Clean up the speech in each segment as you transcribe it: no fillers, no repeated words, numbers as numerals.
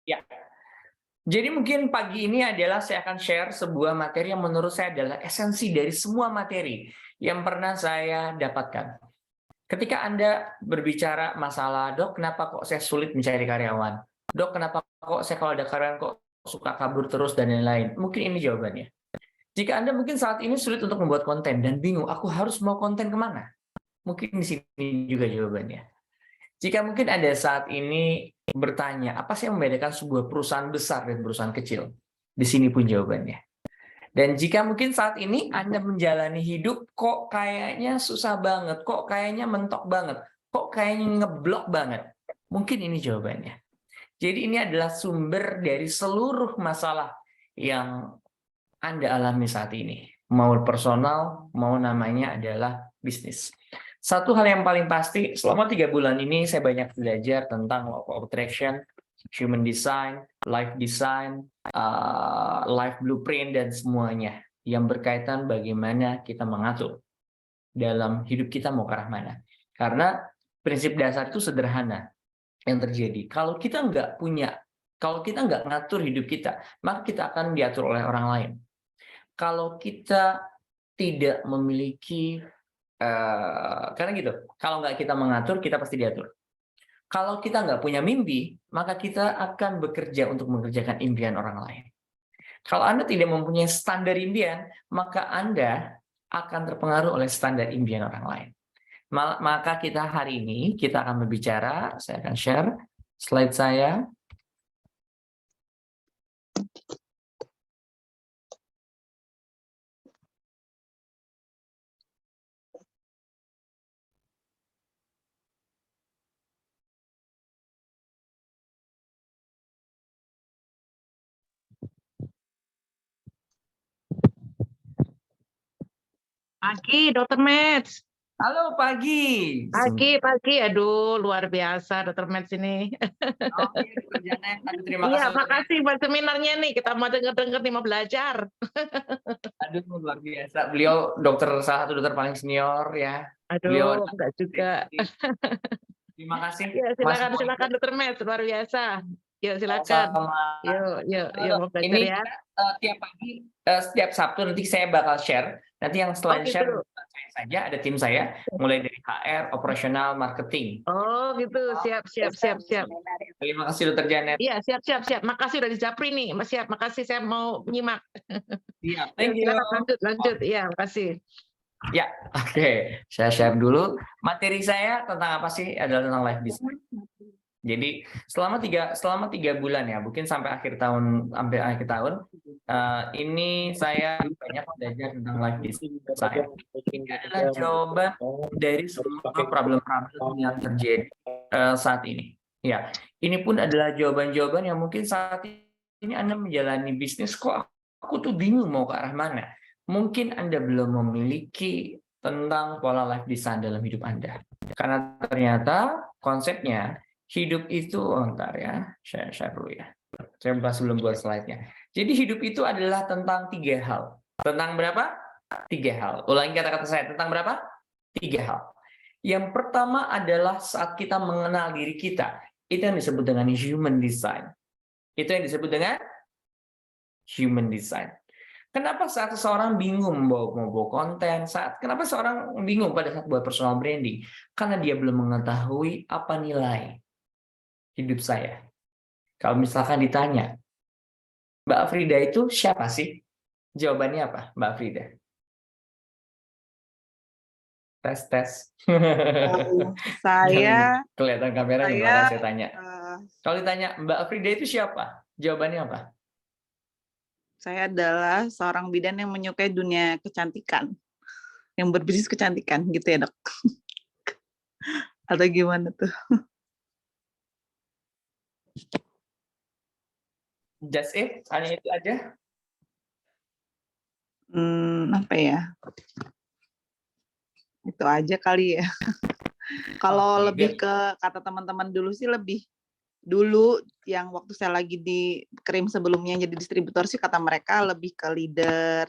Ya, jadi mungkin pagi ini adalah saya akan share sebuah materi yang menurut saya adalah esensi dari semua materi yang pernah saya dapatkan. Ketika Anda berbicara masalah, "Dok, kenapa kok saya sulit mencari karyawan? Dok, kenapa kok saya kalau ada karyawan kok suka kabur terus dan lain-lain?" Mungkin ini jawabannya. Jika Anda mungkin saat ini sulit untuk membuat konten dan bingung, "Aku harus mau konten kemana?" Mungkin di sini juga jawabannya. Jika mungkin Anda saat ini bertanya, apa sih yang membedakan sebuah perusahaan besar dan perusahaan kecil? Di sini pun jawabannya. Dan jika mungkin saat ini Anda menjalani hidup kok kayaknya susah banget, kok kayaknya mentok banget, kok kayaknya ngeblok banget. Mungkin ini jawabannya. Jadi ini adalah sumber dari seluruh masalah yang Anda alami saat ini. Mau personal, mau namanya adalah bisnis. Satu hal yang paling pasti, selama 3 bulan ini saya banyak belajar tentang law of attraction, human design, life blueprint, dan semuanya yang berkaitan bagaimana kita mengatur dalam hidup kita mau ke arah mana. Karena prinsip dasar itu sederhana yang terjadi. Kalau kita nggak ngatur hidup kita, maka kita akan diatur oleh orang lain. Kalau kita tidak memiliki karena gitu, kalau nggak kita mengatur, kita pasti diatur. Kalau kita nggak punya mimpi, maka kita akan bekerja untuk mengerjakan impian orang lain. Kalau Anda tidak mempunyai standar impian, maka Anda akan terpengaruh oleh standar impian orang lain. Maka kita hari ini, kita akan berbicara, saya akan share slide saya. Pagi, Dokter Mets. Halo, pagi. Pagi. Aduh, luar biasa Dokter Mets ini. Oke, Dr. Janet. Aduh, terima Iya, kasih, Dr. Janet. makasih buat seminarnya nih. Kita mau denger-denger nih, mau belajar. Aduh, luar biasa. Beliau salah satu dokter paling senior ya. Beliau Aduh, enggak juga. terima kasih, Ya, Mas silakan Monica. Dokter Mets, luar biasa. Yuk, silakan. Sama-sama. Yuk mau belajar Ini ya. tiap pagi, setiap Sabtu nanti saya bakal share. Nanti yang Oh selain share gitu. saya saja, ada tim saya, mulai dari HR, operasional, marketing. Oh gitu, siap. Terima kasih, Dr. Janet. Iya, siap. Makasih udah dijapri nih. Siap, makasih, saya mau nyimak. Iya, Yuk, thank you. silakan lanjut. Iya, makasih. Ya, oke. Saya share dulu. Materi saya tentang apa sih? Adalah tentang life business. Jadi selama 3 bulan ya, mungkin sampai akhir tahun, ini saya banyak belajar tentang life design. Ini adalah jawaban dari semua problem-problem yang terjadi saat ini. Ya, ini pun adalah jawaban-jawaban yang mungkin saat ini Anda menjalani bisnis, kok aku tuh bingung mau ke arah mana. Mungkin Anda belum memiliki tentang pola life design dalam hidup Anda. Karena ternyata konsepnya hidup itu, bentar ya, share dulu ya. Saya sebelum buat slide-nya. Jadi hidup itu adalah tentang 3 hal. Tentang berapa? 3 hal. Ulangi kata-kata saya, tentang berapa? 3 hal. Yang pertama adalah saat kita mengenal diri kita. Itu yang disebut dengan human design. Itu yang disebut dengan human design. Kenapa saat seseorang bingung mau buat konten, kenapa seorang bingung pada saat buat personal branding? Karena dia belum mengetahui apa nilai hidup saya. Kalau misalkan ditanya, Mbak Frida itu siapa sih? Jawabannya apa, Mbak Frida? Tes. Saya Kelihatan kamera gimana saya tanya. eh, Kalau ditanya, Mbak Frida itu siapa? Jawabannya apa? saya adalah seorang bidan yang menyukai dunia kecantikan, yang berbisnis kecantikan gitu ya, Dok. Atau gimana tuh? Just it, hanya itu aja. Apa ya? Itu aja kali ya. Kalau lebih ke kata teman-teman dulu sih, lebih dulu yang waktu saya lagi di Krim sebelumnya jadi distributor sih, kata mereka lebih ke leader,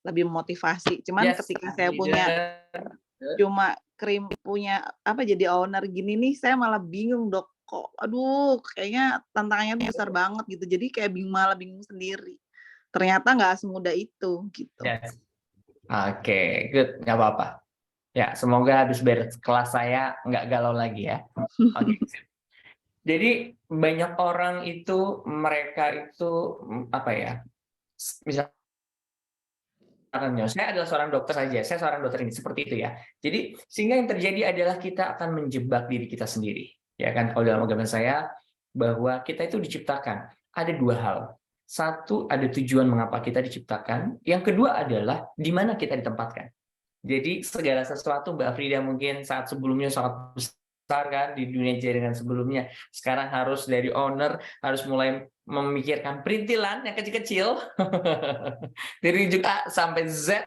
lebih motivasi. Cuman ketika saya punya cuma Krim punya apa jadi owner gini nih, saya malah bingung, Dok. kok aduh kayaknya tantangannya tuh besar banget gitu. Jadi kayak malah bingung sendiri. Ternyata nggak semudah itu gitu. Yes. Oke, good, nggak apa-apa. Ya, semoga habis beres kelas saya nggak galau lagi ya. Oke. Jadi banyak orang itu mereka itu apa ya? Misalnya saya adalah seorang dokter saja, saya seorang dokter ini seperti itu ya. Jadi sehingga yang terjadi adalah kita akan menjebak diri kita sendiri, ya kan? Kalau dalam agama saya bahwa kita itu diciptakan ada dua hal. Satu ada tujuan mengapa kita diciptakan, yang kedua adalah di mana kita ditempatkan. Jadi segala sesuatu Mbak Frida mungkin saat sebelumnya sangat besar kan di dunia jaringan sebelumnya. Sekarang harus dari owner harus mulai memikirkan perintilan yang kecil-kecil dari juga A sampai Z,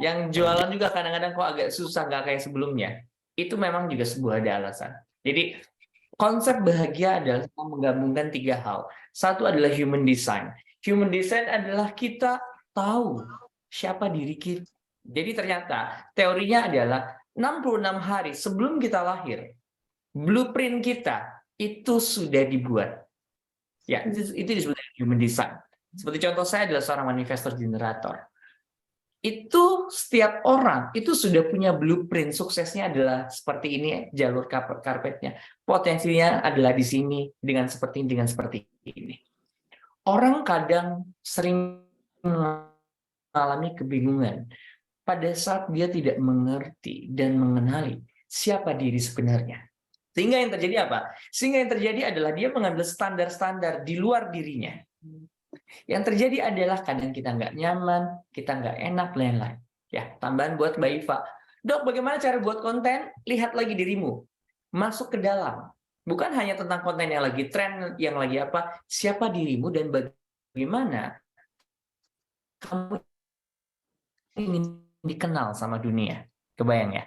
yang jualan juga kadang-kadang kok agak susah nggak kayak sebelumnya. Itu memang juga sebuah ada alasan. Jadi konsep bahagia adalah menggabungkan tiga hal. Satu adalah human design. Human design adalah kita tahu siapa diri kita. Jadi ternyata teorinya adalah 66 hari sebelum kita lahir, blueprint kita itu sudah dibuat. Ya, itu disebut human design. Seperti contoh saya adalah seorang manifestor generator. Itu setiap orang itu sudah punya blueprint, suksesnya adalah seperti ini jalur karpetnya, potensinya adalah di sini dengan seperti ini. Orang kadang sering mengalami kebingungan pada saat dia tidak mengerti dan mengenali siapa diri sebenarnya. Sehingga yang terjadi apa? Sehingga yang terjadi adalah dia mengambil standar-standar di luar dirinya. Yang terjadi adalah kadang kita nggak nyaman, kita nggak enak, lain-lain. Ya, tambahan buat Mbak Iva. Dok, bagaimana cara buat konten? Lihat lagi dirimu. Masuk ke dalam. Bukan hanya tentang konten yang lagi tren, yang lagi apa. Siapa dirimu dan bagaimana kamu ingin dikenal sama dunia. Kebayang ya?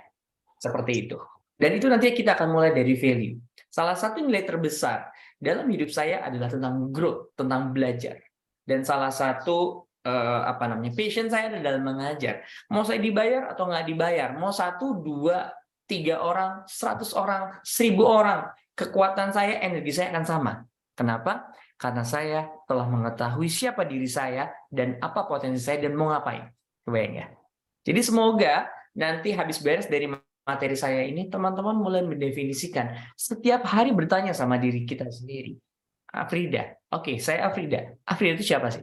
Seperti itu. Dan itu nanti kita akan mulai dari value. Salah satu nilai terbesar dalam hidup saya adalah tentang growth, tentang belajar. Dan salah satu passion saya adalah dalam mengajar. Mau saya dibayar atau nggak dibayar, mau 1, 2, 3 orang, 100 orang, 1000 orang, kekuatan saya, energi saya akan sama. Kenapa? Karena saya telah mengetahui siapa diri saya dan apa potensi saya dan mau ngapain. Kebayang ya? Jadi semoga nanti habis beres dari materi saya ini, teman-teman mulai mendefinisikan setiap hari bertanya sama diri kita sendiri. Afrida, oke, saya Afrida. Afrida itu siapa sih?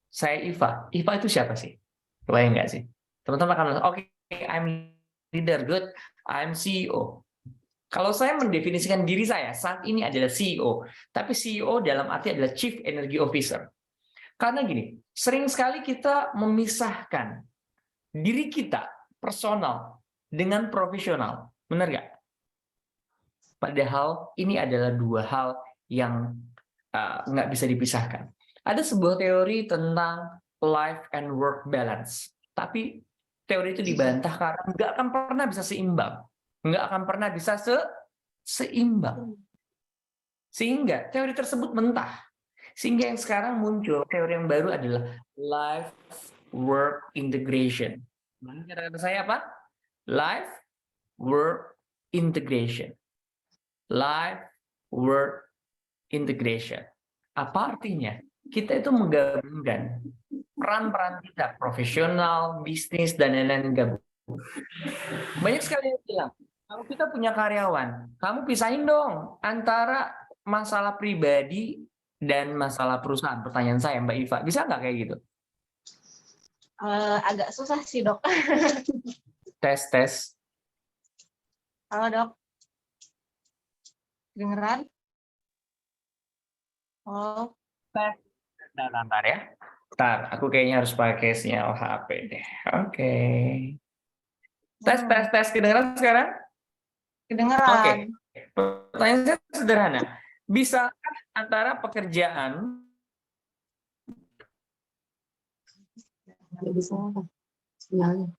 Saya Iva. Iva itu siapa sih? Kebayang nggak sih? Teman-teman akan bilang, oke, I'm leader, good. I'm CEO. Kalau saya mendefinisikan diri saya saat ini adalah CEO, tapi CEO dalam arti adalah Chief Energy Officer. Karena gini, sering sekali kita memisahkan diri kita personal dengan profesional. Benar nggak? Padahal ini adalah dua hal yang nggak bisa dipisahkan. Ada sebuah teori tentang life and work balance. Tapi teori itu dibantah karena nggak akan pernah bisa seimbang. Nggak akan pernah bisa seimbang. Sehingga teori tersebut mentah. Sehingga yang sekarang muncul, teori yang baru adalah life work integration. Kata-kata saya apa? Life work integration. Life work integration. Apa artinya? Kita itu menggabungkan peran-peran kita, profesional, bisnis, dan lain-lain gabung. Banyak sekali yang bilang, kalau kita punya karyawan, kamu pisahin dong antara masalah pribadi dan masalah perusahaan. Pertanyaan saya, Mbak Iva, bisa nggak kayak gitu? Agak susah sih, Dok. Tes. Halo, Dok. Dengeran? Oh. Ntar ya. Ntar, aku kayaknya harus pakai sinyal HP deh. Oke. Tes. Kedengeran sekarang? Kedengeran. Oke. Pertanyaan saya sederhana. Bisa antara pekerjaan Bisa. Sinyalnya.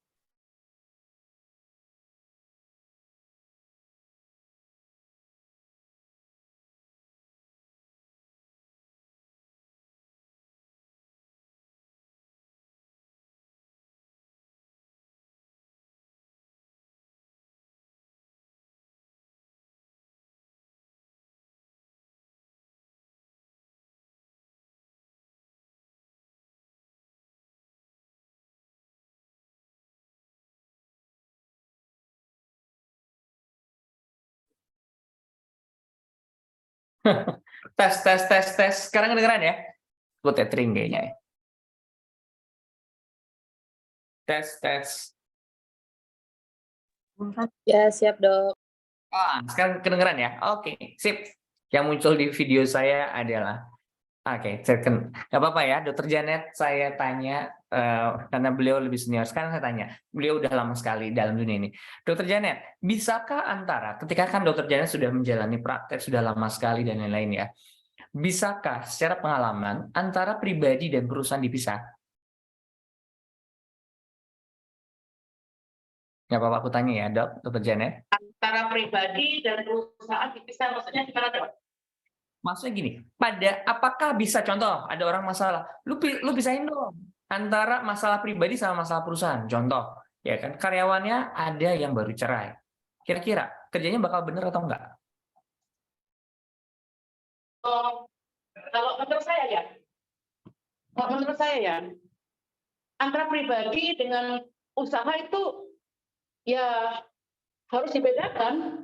Tes, tes, tes, tes. Sekarang kedengeran ya? Gue tethering kayaknya ya. Tes, tes. Ya, siap, Dok. Sekarang kedengeran ya? Oke, sip. Yang muncul di video saya adalah, nggak apa-apa ya, Dokter Janet, saya tanya, karena beliau lebih senior. Sekarang saya tanya, beliau udah lama sekali dalam dunia ini. Dokter Janet, bisakah antara, ketika kan Dokter Janet sudah menjalani praktek, sudah lama sekali dan lain-lain ya, bisakah secara pengalaman antara pribadi dan perusahaan dipisah? Nggak apa-apa aku tanya ya, Dokter Janet. Antara pribadi dan perusahaan dipisah, maksudnya gimana, Dok? Maksudnya gini, apakah bisa, contoh, ada orang masalah, lu pisahin dong antara masalah pribadi sama masalah perusahaan. Contoh, ya kan, karyawannya ada yang baru cerai. Kira-kira kerjanya bakal bener atau enggak? Kalau menurut saya ya, antara pribadi dengan usaha itu ya harus dibedakan.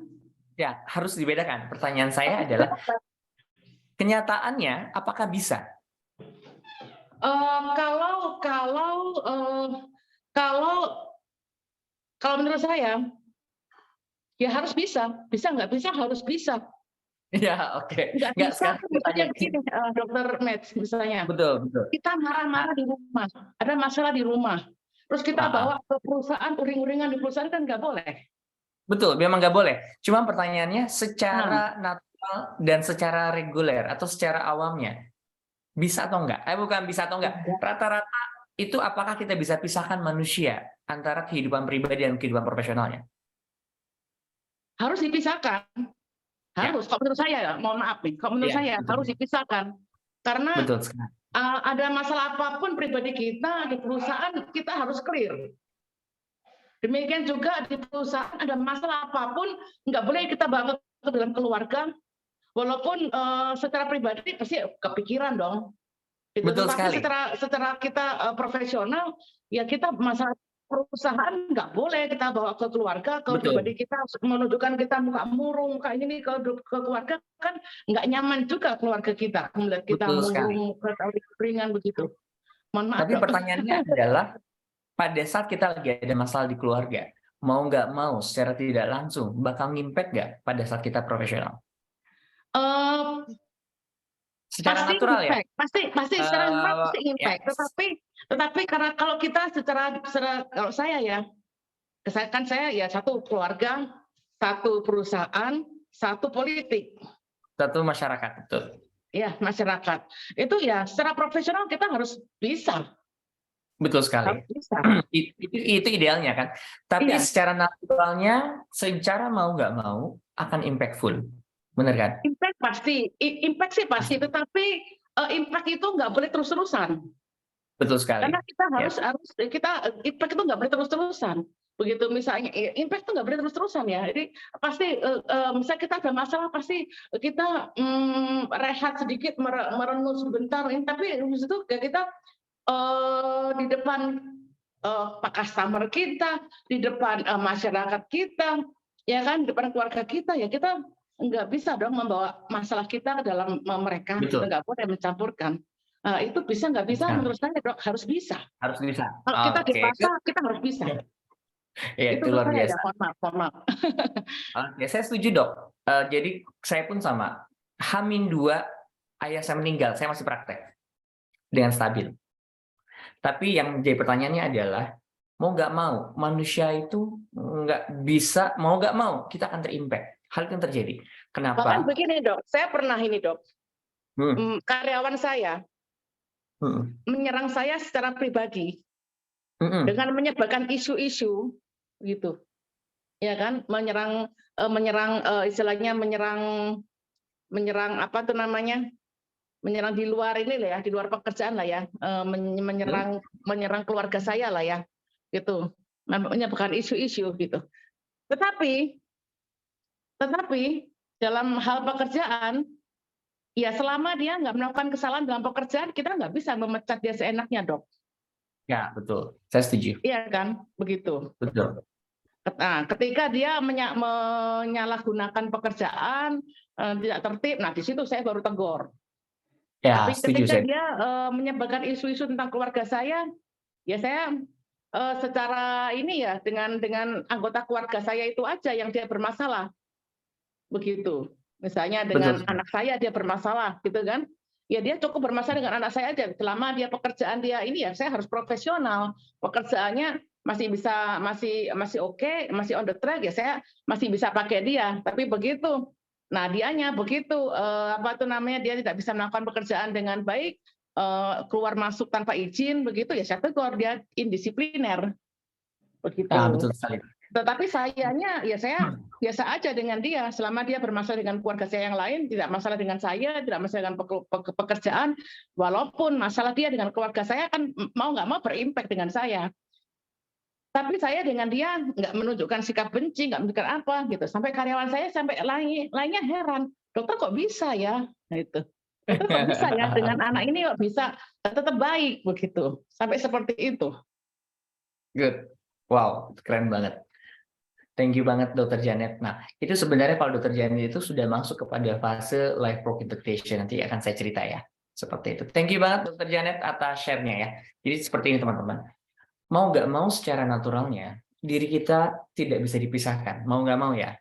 Ya, harus dibedakan. Pertanyaan saya adalah, kenyataannya apakah bisa? Kalau menurut saya ya harus bisa nggak bisa harus bisa. Ya, oke. Nggak Nggak, bisa sekarang misalnya begini, Dokter Mets misalnya. Betul. Kita marah-marah di rumah, ada masalah di rumah, terus kita bawa ke perusahaan, uring-uringan di perusahaan kan nggak boleh. Betul, memang nggak boleh. Cuma pertanyaannya secara natural dan secara reguler atau secara awamnya, bisa atau enggak? Bukan bisa atau enggak. Rata-rata itu apakah kita bisa pisahkan manusia antara kehidupan pribadi dan kehidupan profesionalnya? Harus dipisahkan. Harus, kalau menurut saya ya, mohon maaf nih, kalau menurut saya betul. harus dipisahkan. Karena Betul sekali. ada masalah apapun pribadi kita, di perusahaan kita harus clear. Demikian juga di perusahaan ada masalah apapun, nggak boleh kita bawa ke dalam keluarga, walaupun secara pribadi pasti kepikiran dong. Gitu. Betul Tapi sekali. secara kita profesional, ya kita masalah perusahaan nggak boleh kita bawa ke keluarga, ke pribadi kita, menunjukkan kita muka murung, muka ini ke keluarga kan nggak nyaman juga keluarga kita melihat kita murung, ringan begitu. Mohon maaf. Tapi pertanyaannya adalah, pada saat kita lagi ada masalah di keluarga, mau nggak mau secara tidak langsung bakal ngimpact nggak pada saat kita profesional? Secara pasti natural impact, ya? pasti secara natural pasti impact. Yes. Tetapi karena kalau kita kalau saya ya, kan saya ya satu keluarga, satu perusahaan, satu politik. Satu masyarakat, betul. Ya, masyarakat. Itu ya secara profesional kita harus bisa. Betul sekali. Itu idealnya kan. Tapi secara naturalnya, secara mau nggak mau akan impactful. Benar kan? Impact sih pasti. Tetapi impact itu nggak boleh terus-terusan. Betul sekali. Karena kita impact itu nggak boleh terus-terusan. Begitu misalnya impact itu nggak boleh terus-terusan ya. Jadi pasti misalnya kita ada masalah pasti kita rehat sedikit, merenung sebentar. Tapi habis itu kita di depan customer kita, di depan masyarakat kita, ya kan, di depan keluarga kita, ya kita nggak bisa dong membawa masalah kita ke dalam mereka. Betul. Kita nggak boleh mencampurkan. Itu bisa nggak bisa? Menurut saya Dok harus bisa. Harus bisa. Kalau kita di pasar kita harus bisa. Iya, itu luar biasa. Ya, mohon maaf. Oke, saya setuju Dok. Jadi saya pun sama. H-2 ayah saya meninggal, saya masih praktek dengan stabil. Tapi yang jadi pertanyaannya adalah, mau nggak mau, manusia itu nggak bisa, mau nggak mau, kita akan terimpact. Hal itu yang terjadi. Kenapa? Bahkan begini Dok, saya pernah ini Dok, karyawan saya menyerang saya secara pribadi dengan menyebarkan isu-isu, gitu, ya kan, menyerang istilahnya menyerang apa tuh namanya? Menyerang di luar ini lah ya, di luar pekerjaan lah ya, menyerang keluarga saya lah ya, gitu, menyebarkan isu-isu gitu. Tetapi dalam hal pekerjaan, ya selama dia nggak melakukan kesalahan dalam pekerjaan, kita nggak bisa memecat dia seenaknya Dok. Ya betul, saya setuju. Iya kan, begitu. Betul. Nah, ketika dia menyalahgunakan pekerjaan, tidak tertib, nah di situ saya baru tegur. Ya, Tapi setuju ketika saya. dia menyebarkan isu-isu tentang keluarga saya, ya saya secara ini ya dengan anggota keluarga saya itu aja yang dia bermasalah, begitu. Misalnya dengan Betul. anak saya dia bermasalah, gitu kan? Ya dia cukup bermasalah dengan anak saya aja. Selama dia pekerjaan dia ini ya saya harus profesional. Pekerjaannya masih oke, masih on the track ya saya masih bisa pakai dia. Tapi begitu, nah dianya begitu dia tidak bisa melakukan pekerjaan dengan baik, keluar masuk tanpa izin begitu ya saya tegur, dia indisipliner begitu. Ah, betul sekali. Tetapi sayanya ya saya biasa aja dengan dia selama dia bermasalah dengan keluarga saya yang lain, tidak masalah dengan saya, tidak masalah dengan pekerjaan, walaupun masalah dia dengan keluarga saya kan mau nggak mau berimpact dengan saya. Tapi saya dengan dia nggak menunjukkan sikap benci, nggak menunjukkan apa gitu. Sampai karyawan saya sampai lainnya heran, dokter kok bisa ya? Nah itu. Dokter kok bisa ya dengan anak ini kok bisa tetap baik begitu. Sampai seperti itu. Good. Wow, keren banget. Thank you banget Dr. Janet. Nah, itu sebenarnya kalau Dr. Janet itu sudah masuk kepada fase life work integration. Nanti akan saya cerita ya. Seperti itu. Thank you banget Dr. Janet atas share-nya ya. Jadi seperti ini teman-teman. Mau nggak mau secara naturalnya, diri kita tidak bisa dipisahkan. Mau nggak mau ya.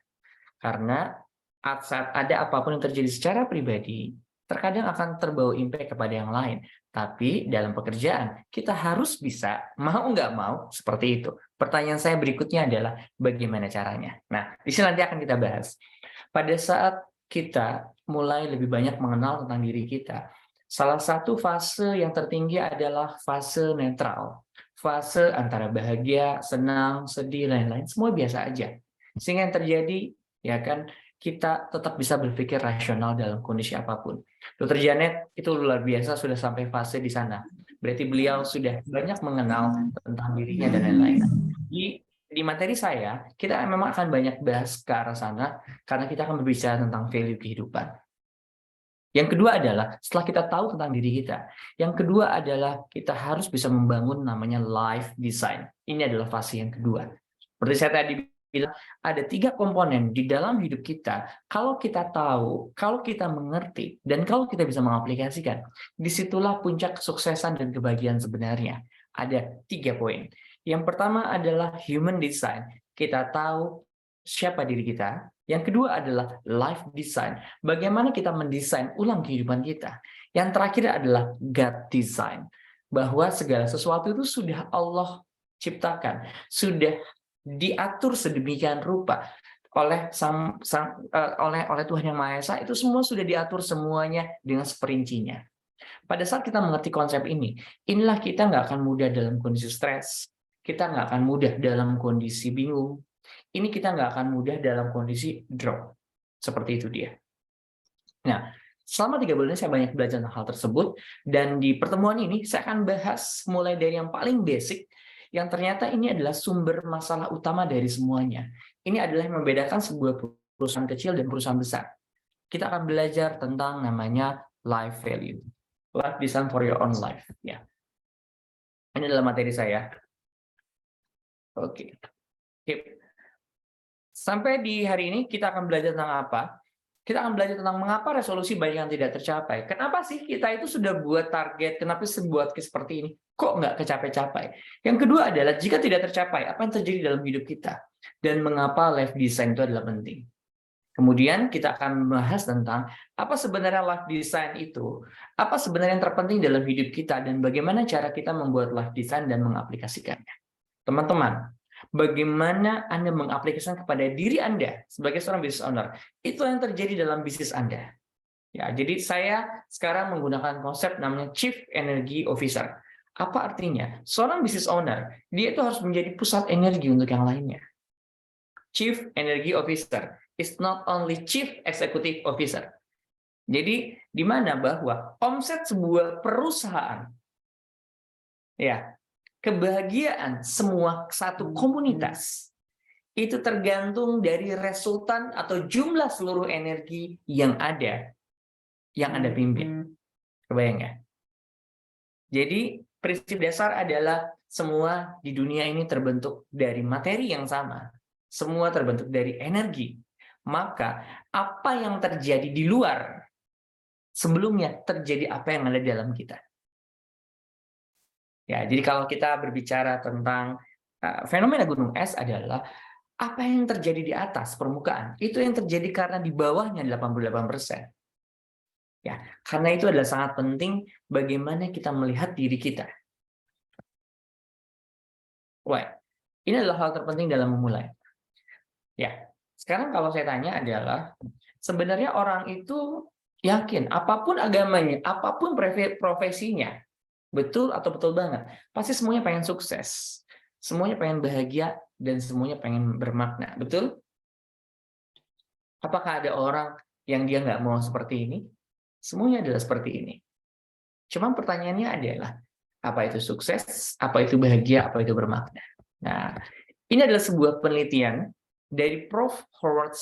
Karena saat ada apapun yang terjadi secara pribadi, terkadang akan terbawa impact kepada yang lain. Tapi dalam pekerjaan, kita harus bisa, mau nggak mau, seperti itu. Pertanyaan saya berikutnya adalah, bagaimana caranya? Nah, di sini nanti akan kita bahas. Pada saat kita mulai lebih banyak mengenal tentang diri kita, salah satu fase yang tertinggi adalah fase netral. Fase antara bahagia, senang, sedih, lain-lain, semua biasa aja. Sehingga yang terjadi, ya kan, kita tetap bisa berpikir rasional dalam kondisi apapun. Dr. Janet itu luar biasa sudah sampai fase di sana. Berarti beliau sudah banyak mengenal tentang dirinya dan lain-lain. Di materi saya, kita memang akan banyak bahas ke arah sana karena kita akan berbicara tentang value kehidupan. Yang kedua adalah setelah kita tahu tentang diri kita, yang kedua adalah kita harus bisa membangun namanya life design. Ini adalah fase yang kedua. Seperti saya tadi bilang, ada 3 komponen di dalam hidup kita. Kalau kita tahu, kalau kita mengerti, dan kalau kita bisa mengaplikasikan, disitulah puncak kesuksesan dan kebahagiaan sebenarnya. Ada 3 poin. Yang pertama adalah human design. Kita tahu siapa diri kita. Yang kedua adalah life design. Bagaimana kita mendesain ulang kehidupan kita. Yang terakhir adalah God design. Bahwa segala sesuatu itu sudah Allah ciptakan. Sudah diatur sedemikian rupa oleh oleh Tuhan Yang Maha Esa, itu semua sudah diatur semuanya dengan seperincinya. Pada saat kita mengerti konsep ini, inilah kita nggak akan mudah dalam kondisi stres, kita nggak akan mudah dalam kondisi bingung, ini kita nggak akan mudah dalam kondisi drop. Seperti itu dia. Nah, selama 3 bulan ini saya banyak belajar tentang hal tersebut, dan di pertemuan ini saya akan bahas mulai dari yang paling basic, yang ternyata ini adalah sumber masalah utama dari semuanya. Ini adalah yang membedakan sebuah perusahaan kecil dan perusahaan besar. Kita akan belajar tentang namanya life value. Life design for your own life. Ya. Ini adalah materi saya. Oke. Sampai di hari ini kita akan belajar tentang apa? Kita akan belajar tentang mengapa resolusi banyak yang tidak tercapai. Kenapa sih kita itu sudah buat target, kenapa sih buat seperti ini? Kok nggak kecapai-capai? Yang kedua adalah jika tidak tercapai, apa yang terjadi dalam hidup kita? Dan mengapa life design itu adalah penting? Kemudian kita akan membahas tentang apa sebenarnya life design itu, apa sebenarnya yang terpenting dalam hidup kita, dan bagaimana cara kita membuat life design dan mengaplikasikannya. Teman-teman, bagaimana Anda mengaplikasikan kepada diri Anda sebagai seorang business owner, itu yang terjadi dalam bisnis Anda. Ya, jadi saya sekarang menggunakan konsep namanya Chief Energy Officer. Apa artinya? Seorang business owner, dia itu harus menjadi pusat energi untuk yang lainnya. Chief Energy Officer is not only Chief Executive Officer. Jadi, di mana bahwa omset sebuah perusahaan, ya, kebahagiaan semua satu komunitas itu tergantung dari resultan atau jumlah seluruh energi yang ada, yang Anda pimpin. Kebayang ya? Jadi prinsip dasar adalah semua di dunia ini terbentuk dari materi yang sama. semua terbentuk dari energi. Maka apa yang terjadi di luar sebelumnya terjadi apa yang ada di dalam kita. Ya, jadi kalau kita berbicara tentang fenomena gunung es adalah apa yang terjadi di atas permukaan, itu yang terjadi karena di bawahnya 88%. Ya, karena itu adalah sangat penting bagaimana kita melihat diri kita. Why? Ini adalah hal terpenting dalam memulai. Ya, sekarang kalau saya tanya adalah sebenarnya orang itu yakin apapun agamanya, apapun profesinya, betul atau betul banget, pasti semuanya pengen sukses, semuanya pengen bahagia, dan semuanya pengen bermakna, betul? Apakah ada orang yang dia nggak mau seperti ini? Semuanya adalah seperti ini. Cuma pertanyaannya adalah, apa itu sukses, apa itu bahagia, apa itu bermakna? Nah, ini adalah sebuah penelitian dari Prof. Howard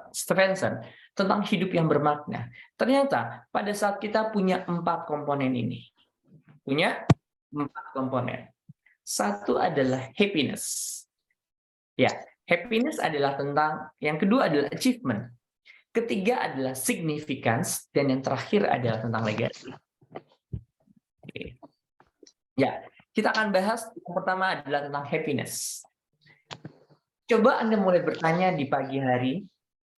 Stevenson tentang hidup yang bermakna. Ternyata pada saat kita punya 4 komponen ini, punya 4 komponen. Satu adalah happiness. Ya, happiness adalah tentang, yang kedua adalah achievement. Ketiga adalah significance, dan yang terakhir adalah tentang legacy. Oke. Ya, kita akan bahas yang pertama adalah tentang happiness. Coba Anda mulai bertanya di pagi hari,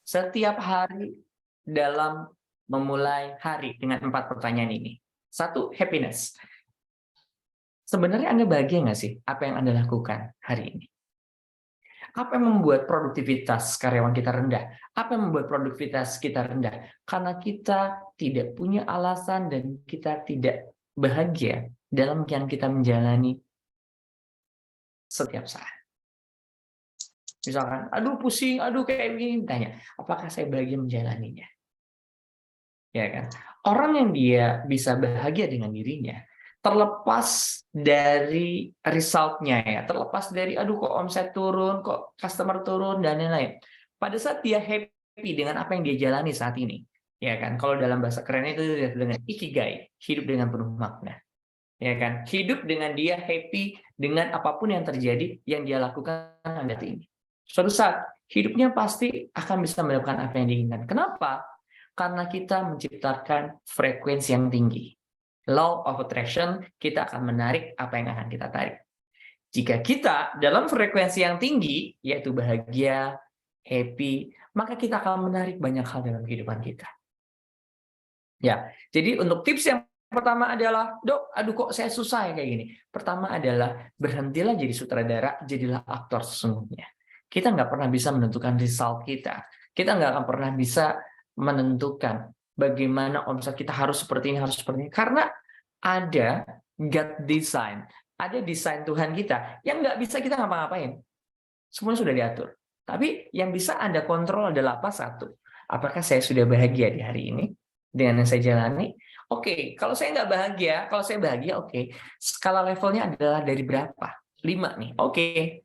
setiap hari dalam memulai hari dengan 4 pertanyaan ini. 1, happiness. Sebenarnya Anda bahagia nggak sih apa yang Anda lakukan hari ini? Apa yang membuat produktivitas karyawan kita rendah? Apa yang membuat produktivitas kita rendah? Karena kita tidak punya alasan dan kita tidak bahagia dalam yang kita menjalani setiap saat. Misalkan, aduh pusing, aduh kayak begini, tanya, apakah saya bahagia menjalaninya? Ya kan? Orang yang dia bisa bahagia dengan dirinya, terlepas dari result-nya ya, terlepas dari aduh kok omset turun, kok customer turun dan lain-lain. Pada saat dia happy dengan apa yang dia jalani saat ini, ya kan? Kalau dalam bahasa kerennya itu dengan ikigai, hidup dengan penuh makna. Ya kan? Hidup dengan dia happy dengan apapun yang terjadi yang dia lakukan pada saat ini. Suatu saat hidupnya pasti akan bisa melakukan apa yang diinginkan. Kenapa? Karena kita menciptakan frekuensi yang tinggi. Law of attraction, kita akan menarik apa yang akan kita tarik. Jika kita dalam frekuensi yang tinggi, yaitu bahagia, happy, maka kita akan menarik banyak hal dalam kehidupan kita. Ya, jadi untuk tips yang pertama adalah, dok, aduh kok saya susah ya kayak gini. Pertama adalah, berhentilah jadi sutradara, jadilah aktor sesungguhnya. Kita nggak pernah bisa menentukan result kita. Kita nggak akan pernah bisa menentukan bagaimana omset kita harus seperti ini, harus seperti ini. Karena ada God design, ada desain Tuhan kita yang nggak bisa kita ngapa-ngapain. Semuanya sudah diatur. Tapi yang bisa Anda kontrol adalah apa? Satu, apakah saya sudah bahagia di hari ini dengan yang saya jalani? Oke, kalau saya nggak bahagia, kalau saya bahagia, oke. Skala levelnya adalah dari berapa? 5 nih. Oke.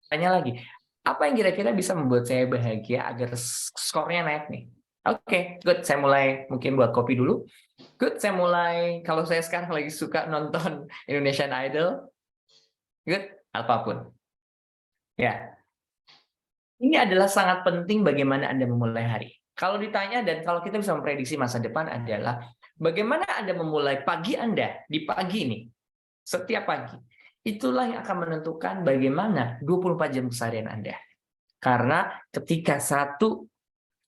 Tanya lagi, apa yang kira-kira bisa membuat saya bahagia agar skornya naik nih? Oke, good. Saya mulai mungkin buat kopi dulu. Good, saya mulai, kalau saya sekarang lagi suka nonton Indonesian Idol. Good, apapun. Ya. Ini adalah sangat penting bagaimana Anda memulai hari. Kalau ditanya dan kalau kita bisa memprediksi masa depan adalah bagaimana Anda memulai pagi Anda di pagi ini, setiap pagi. Itulah yang akan menentukan bagaimana 24 jam keseharian Anda. Karena ketika satu,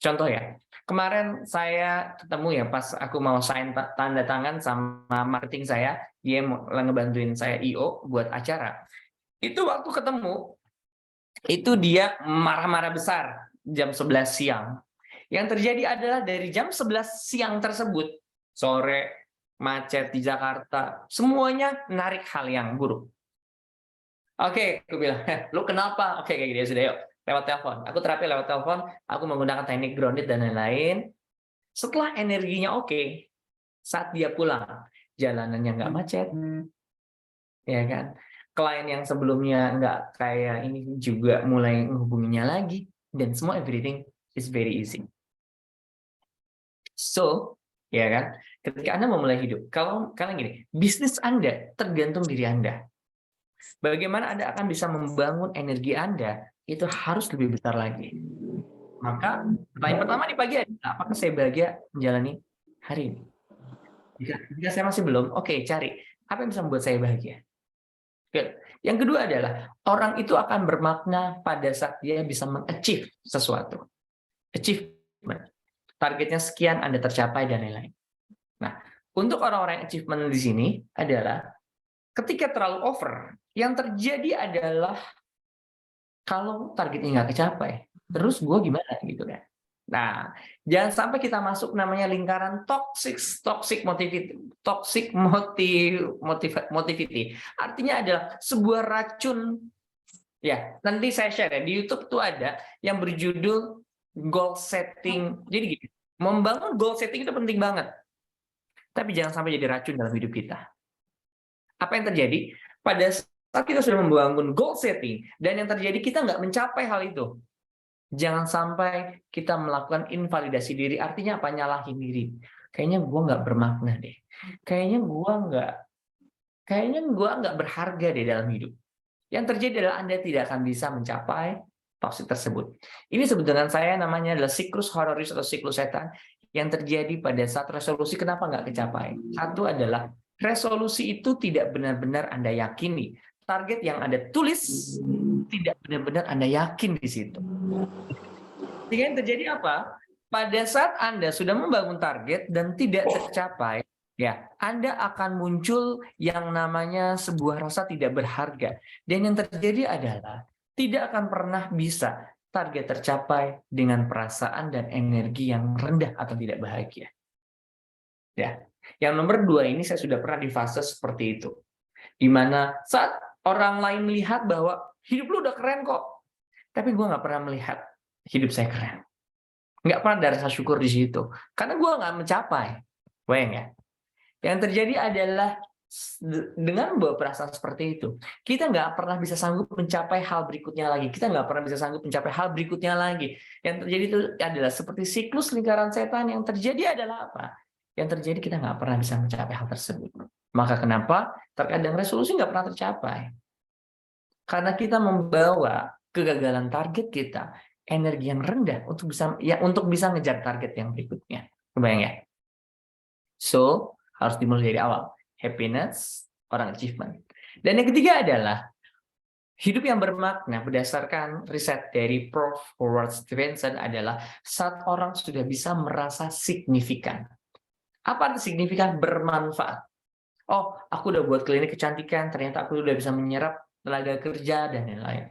contoh ya, kemarin saya ketemu ya pas aku mau sign tanda tangan sama marketing saya, dia mau ngebantuin saya I.O. buat acara. Itu waktu ketemu, itu dia marah-marah besar jam 11 siang. Yang terjadi adalah dari jam 11 siang tersebut, sore, macet di Jakarta, semuanya narik hal yang buruk. Oke, aku bilang, lu kenapa? Oke, kayak gitu sudah yuk, lewat telepon. Aku terapi lewat telepon, aku menggunakan teknik grounded dan lain-lain. Setelah energinya oke, saat dia pulang, jalanannya nggak macet, ya kan? Klien yang sebelumnya nggak kayak ini juga mulai menghubunginya lagi, dan semua everything is very easy. So, ya kan? Ketika Anda memulai hidup, kalau kalian gini, bisnis Anda tergantung diri Anda. Bagaimana Anda akan bisa membangun energi Anda itu harus lebih besar lagi. Maka pertanyaan pertama di pagi adalah, apakah saya bahagia menjalani hari ini? Jika saya masih belum, oke, cari apa yang bisa membuat saya bahagia. Yang kedua adalah, orang itu akan bermakna pada saat dia bisa mengachieve sesuatu. Achievement. Targetnya sekian, Anda tercapai, dan lain-lain. Nah, untuk orang-orang yang achievement di sini adalah, ketika terlalu over, yang terjadi adalah kalau targetnya nggak kecapai, terus gue gimana gitu kan? Nah, jangan sampai kita masuk namanya lingkaran toxic motivity. Artinya adalah sebuah racun. Ya, nanti saya share ya, di YouTube tuh ada yang berjudul goal setting. Jadi gini, membangun goal setting itu penting banget. Tapi jangan sampai jadi racun dalam hidup kita. Apa yang terjadi? Pada saat kita sudah membangun goal setting, dan yang terjadi kita nggak mencapai hal itu, jangan sampai kita melakukan invalidasi diri. Artinya apa? Nyalahin diri. Kayaknya gue nggak bermakna deh. Kayaknya gue nggak berharga deh dalam hidup. Yang terjadi adalah Anda tidak akan bisa mencapai toxic tersebut. Ini sebetulnya saya namanya adalah siklus horroris atau siklus setan yang terjadi pada saat resolusi kenapa nggak kecapai. Satu adalah resolusi itu tidak benar-benar Anda yakini. Target yang Anda tulis tidak benar-benar Anda yakin di situ. Sehingga yang terjadi apa? Pada saat Anda sudah membangun target dan tidak tercapai, ya, Anda akan muncul yang namanya sebuah rasa tidak berharga. Dan yang terjadi adalah tidak akan pernah bisa target tercapai dengan perasaan dan energi yang rendah atau tidak bahagia. Ya. Yang nomor 2 ini saya sudah pernah di fase seperti itu. Di mana saat orang lain melihat bahwa hidup lu udah keren kok, tapi gue nggak pernah melihat hidup saya keren. Nggak pernah ada rasa syukur di situ. Karena gue nggak mencapai. Bayang ya? Yang terjadi adalah dengan membawa perasaan seperti itu, kita nggak pernah bisa sanggup mencapai hal berikutnya lagi. Kita nggak pernah bisa sanggup mencapai hal berikutnya lagi. Yang terjadi itu adalah seperti siklus lingkaran setan. Yang terjadi adalah apa? Yang terjadi kita nggak pernah bisa mencapai hal tersebut. Maka kenapa? Terkadang resolusi nggak pernah tercapai. Karena kita membawa kegagalan target kita, energi yang rendah untuk bisa ngejar target yang berikutnya. Kebayang ya? So, harus dimulai dari awal. Happiness, orang achievement. Dan yang ketiga adalah hidup yang bermakna berdasarkan riset dari Prof. Howard Stevenson adalah saat orang sudah bisa merasa signifikan. Apa arti signifikan? Bermanfaat. Oh, aku udah buat klinik kecantikan, ternyata aku udah bisa menyerap tenaga kerja, dan lain-lain.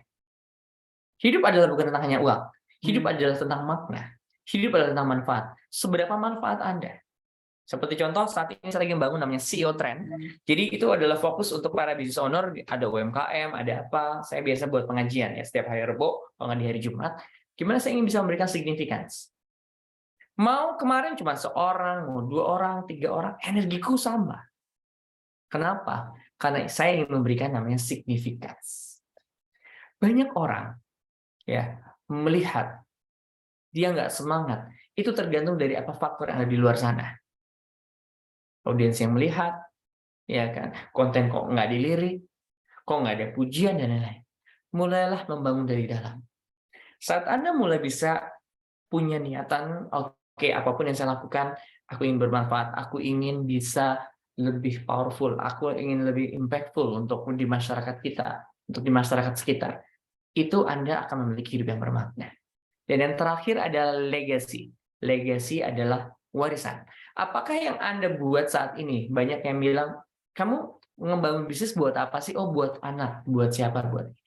Hidup adalah bukan tentang hanya uang. Hidup adalah tentang makna. Hidup adalah tentang manfaat. Seberapa manfaat Anda? Seperti contoh, saat ini saya lagi membangun namanya CEO Trend. Jadi itu adalah fokus untuk para business owner, ada UMKM, ada apa. Saya biasa buat pengajian ya, setiap hari Rebo, kalau nggak di hari Jumat. Gimana saya ingin bisa memberikan significance. Mau kemarin cuma seorang, mau 2 orang, 3 orang, energiku sama. Kenapa? Karena saya ingin memberikan namanya significance. Banyak orang ya melihat dia nggak semangat, itu tergantung dari apa faktor yang ada di luar sana. Audiens yang melihat, ya kan, konten kok nggak dilirik, kok nggak ada pujian, dan lain-lain. Mulailah membangun dari dalam. Saat Anda mulai bisa punya niatan, oke, apapun yang saya lakukan, aku ingin bermanfaat, aku ingin bisa lebih powerful, aku ingin lebih impactful untuk di masyarakat kita, untuk di masyarakat sekitar. Itu Anda akan memiliki hidup yang bermakna. Dan yang terakhir adalah legacy. Legacy adalah warisan. Apakah yang Anda buat saat ini? Banyak yang bilang, kamu ngebangun bisnis buat apa sih? Oh, buat anak. Buat siapa? Buat ini.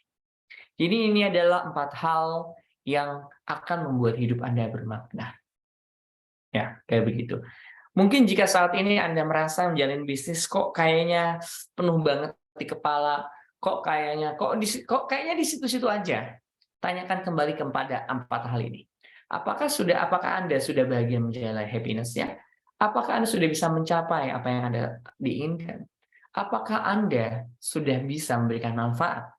Jadi ini adalah 4 hal yang akan membuat hidup Anda bermakna. Ya, kayak begitu. Mungkin jika saat ini Anda merasa menjalin bisnis kok kayaknya penuh banget di kepala, kok kayaknya di situ-situ aja. Tanyakan kembali kepada 4 hal ini. Apakah Anda sudah bahagia menjalani happiness-nya? Apakah Anda sudah bisa mencapai apa yang Anda diinginkan? Apakah Anda sudah bisa memberikan manfaat,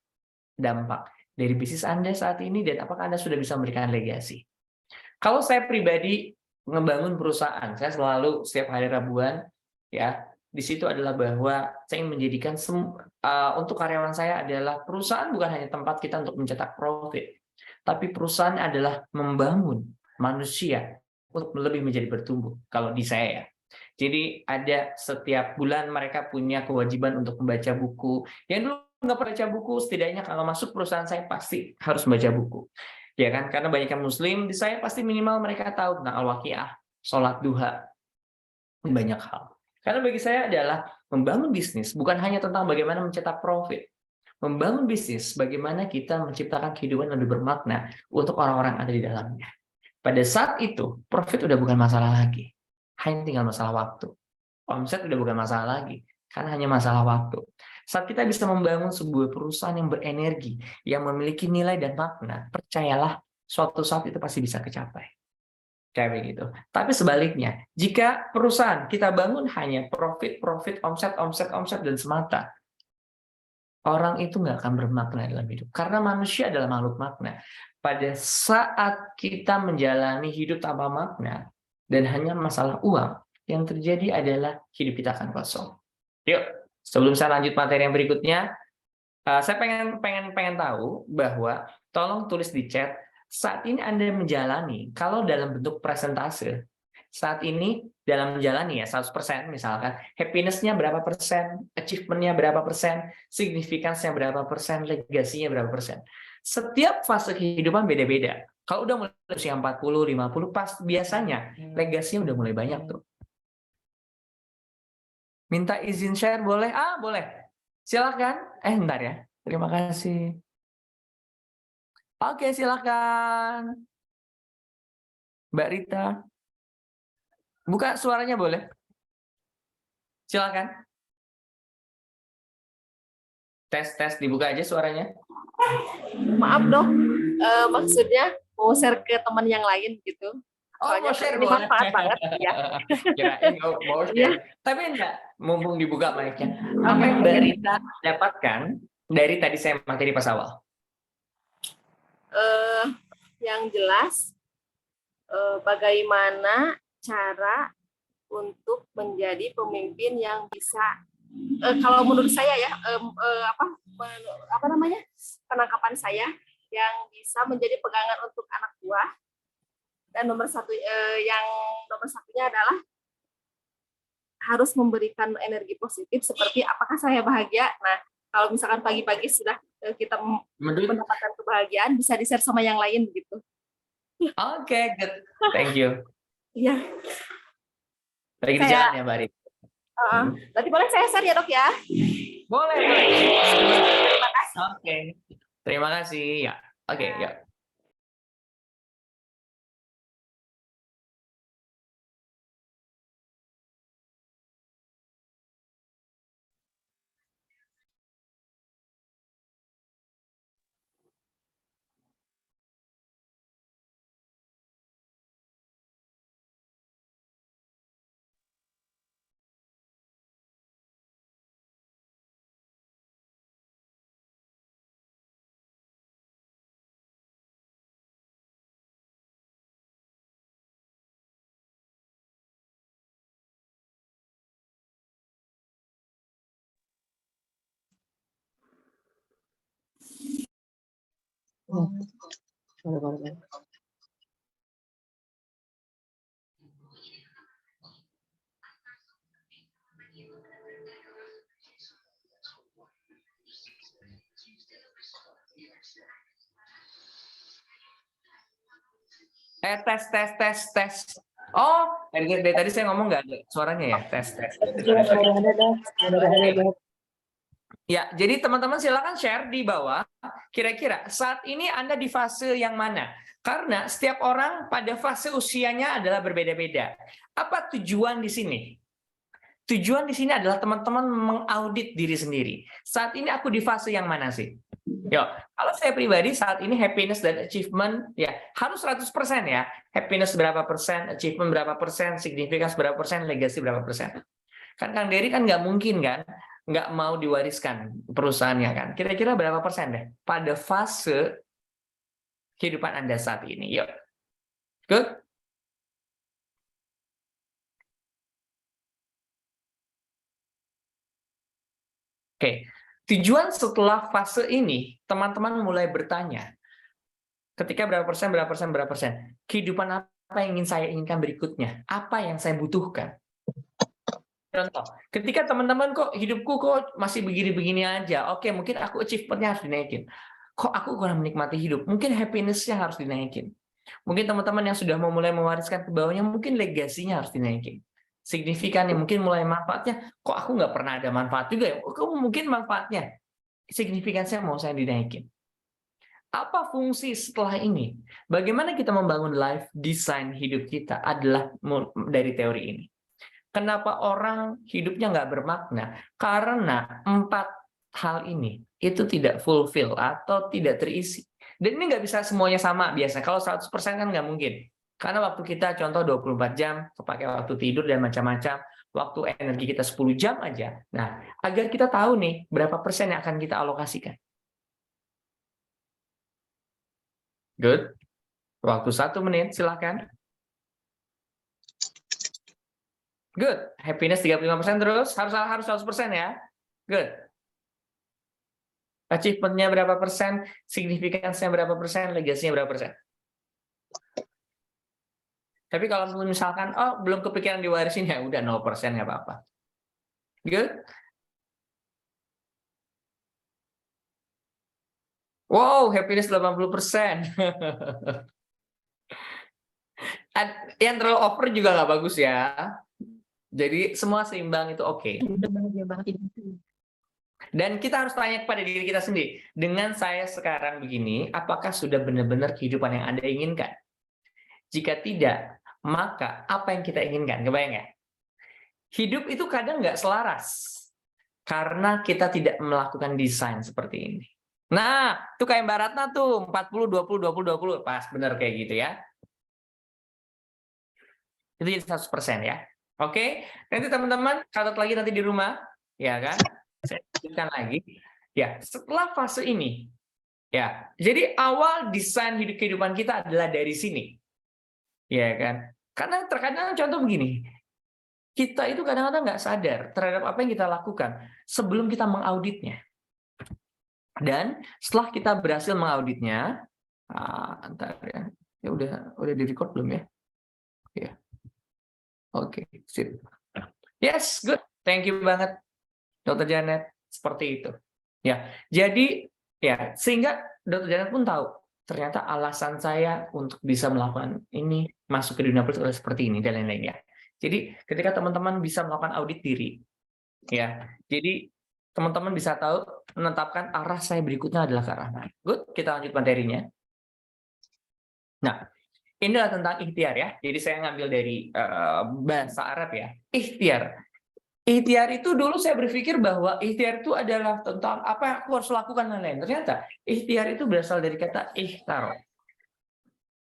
dampak dari bisnis Anda saat ini, dan apakah Anda sudah bisa memberikan legasi? Kalau saya pribadi ngebangun perusahaan, saya selalu setiap hari Rabuan, ya, di situ adalah bahwa saya ingin menjadikan untuk karyawan saya adalah perusahaan bukan hanya tempat kita untuk mencetak profit, tapi perusahaan adalah membangun manusia untuk lebih menjadi bertumbuh. Kalau di saya ya. Jadi ada setiap bulan mereka punya kewajiban untuk membaca buku. Yang dulu nggak pernah baca buku, setidaknya kalau masuk perusahaan saya pasti harus membaca buku. Ya kan? Karena banyak yang muslim, di saya pasti minimal mereka tahu tentang al-waqiah, sholat duha, banyak hal. Karena bagi saya adalah membangun bisnis bukan hanya tentang bagaimana mencetak profit. Membangun bisnis bagaimana kita menciptakan kehidupan yang lebih bermakna untuk orang-orang yang ada di dalamnya. Pada saat itu, profit udah bukan masalah lagi. Hanya tinggal masalah waktu. Omset udah bukan masalah lagi, karena hanya masalah waktu. Saat kita bisa membangun sebuah perusahaan yang berenergi, yang memiliki nilai dan makna, percayalah, suatu saat itu pasti bisa kecapai. Kayak begitu. Tapi sebaliknya, jika perusahaan kita bangun hanya profit, omset, dan semata, orang itu nggak akan bermakna dalam hidup. Karena manusia adalah makhluk makna. Pada saat kita menjalani hidup tanpa makna, dan hanya masalah uang, yang terjadi adalah hidup kita akan kosong. Yuk, sebelum saya lanjut materi yang berikutnya, saya pengen tahu bahwa tolong tulis di chat saat ini Anda menjalani, kalau dalam bentuk presentase, saat ini dalam menjalani ya 100% misalkan, happiness-nya berapa persen, achievement-nya berapa persen, significance-nya berapa persen, legasinya berapa persen. Setiap fase kehidupan beda-beda. Kalau udah mulai usia 40, 50, pas biasanya legasinya udah mulai banyak tuh. Minta izin share boleh? Boleh. Silakan. Bentar ya. Terima kasih. Oke, silakan. Mbak Rita. Buka suaranya boleh? Silakan. Tes, dibuka aja suaranya. Maaf dok, maksudnya mau share ke teman yang lain gitu. Soalnya mau share ini boleh. manfaat banget ya. Kirain mau share. Iya. Tapi enggak, mumpung dibuka mic-nya. Oke. Apa yang Mbak Rita dapatkan dari tadi saya materi pas awal? Yang jelas, bagaimana cara untuk menjadi pemimpin yang bisa, kalau menurut saya ya, apa namanya, penangkapan saya, yang bisa menjadi pegangan untuk anak buah. Dan nomor satunya adalah harus memberikan energi positif, seperti apakah saya bahagia. Nah, kalau misalkan pagi-pagi sudah kita mendapatkan kebahagiaan, bisa di-share sama yang lain gitu. Oke, good. Thank you. Iya. Lagi di jalan ya, Mbak Rita? Berarti boleh saya share ya dok ya? Boleh. Terima kasih. Oke. Terima kasih. Ya. Oke, ya. Tes. Oh, dari tadi saya ngomong nggak ada suaranya ya? Tes. Ya, jadi teman-teman silakan share di bawah. Kira-kira saat ini Anda di fase yang mana? Karena setiap orang pada fase usianya adalah berbeda-beda. Apa tujuan di sini? Tujuan di sini adalah teman-teman mengaudit diri sendiri. Saat ini aku di fase yang mana sih? Yo, kalau saya pribadi saat ini happiness dan achievement ya harus 100% ya. Happiness berapa persen, achievement berapa persen, significance berapa persen, legacy berapa persen. Kan Kang Dery kan nggak mungkin kan, nggak mau diwariskan perusahaannya kan. Kira-kira berapa persen deh pada fase kehidupan Anda saat ini? Yuk. Good. Oke. Tujuan setelah fase ini, teman-teman mulai bertanya, Ketika berapa persen, berapa persen, berapa persen. Kehidupan apa yang ingin saya inginkan berikutnya? Apa yang saya butuhkan? Contoh, ketika teman-teman kok hidupku kok masih begini-begini aja. Oke, mungkin aku achievement-nya harus dinaikin. Kok aku kurang menikmati hidup? Mungkin happiness-nya harus dinaikin. Mungkin teman-teman yang sudah memulai mewariskan ke bawahnya, mungkin legasinya harus dinaikin. Signifikan yang mungkin mulai manfaatnya, kok aku nggak pernah ada manfaat juga ya? Kok mungkin manfaatnya, signifikansinya mau saya dinaikin. Apa fungsi setelah ini? Bagaimana kita membangun life design hidup kita adalah dari teori ini. Kenapa orang hidupnya nggak bermakna? Karena 4 hal ini itu tidak fulfill atau tidak terisi. Dan ini nggak bisa semuanya sama biasa. Kalau 100% kan nggak mungkin. Karena waktu kita contoh 24 jam, kepakai waktu tidur dan macam-macam, waktu energi kita 10 jam aja. Nah, agar kita tahu nih berapa persen yang akan kita alokasikan. Good. Waktu 1 menit, silakan. Good. Happiness 35% terus. Harus 100% ya. Good. Achievement-nya berapa persen, signifikansinya berapa persen, legasinya berapa persen. Tapi kalau misalkan, oh belum kepikiran diwarisin, ya udah 0%, nggak apa-apa. Good. Wow, happiness 80%. Yang terlalu over juga nggak bagus ya. Jadi semua seimbang itu oke. Dan kita harus tanya kepada diri kita sendiri, dengan saya sekarang begini, apakah sudah benar-benar kehidupan yang Anda inginkan? Jika tidak, maka apa yang kita inginkan? Kebayang ya? Hidup itu kadang nggak selaras, karena kita tidak melakukan desain seperti ini. Nah, itu kayak Mbak Ratna tuh, 40, 20, 20, 20. Pas, benar kayak gitu ya. Itu jadi 100% ya. Oke, nanti teman-teman catat lagi nanti di rumah, ya kan? Saya lanjutkan lagi. Ya, setelah fase ini, ya. Jadi awal desain hidup kehidupan kita adalah dari sini, ya kan? Karena terkadang contoh begini, kita itu kadang-kadang nggak sadar terhadap apa yang kita lakukan sebelum kita mengauditnya. Dan setelah kita berhasil mengauditnya, ntar ya udah di record belum ya? Ya, oke, sip. Yes, good, thank you banget, Dr. Janet. Seperti itu. Ya, jadi ya sehingga Dr. Janet pun tahu ternyata alasan saya untuk bisa melakukan ini, masuk ke dunia politik adalah seperti ini dan lain-lainnya. Jadi ketika teman-teman bisa melakukan audit diri, ya, jadi teman-teman bisa tahu menetapkan arah saya berikutnya adalah ke arah mana. Good, kita lanjut materinya. Nah, inilah tentang ikhtiar ya. Jadi saya ngambil dari bahasa Arab ya. Ikhtiar. Ikhtiar itu dulu saya berpikir bahwa ikhtiar itu adalah tentang apa yang aku harus lakukan dan lain-lain. Ternyata ikhtiar itu berasal dari kata ikhtaro.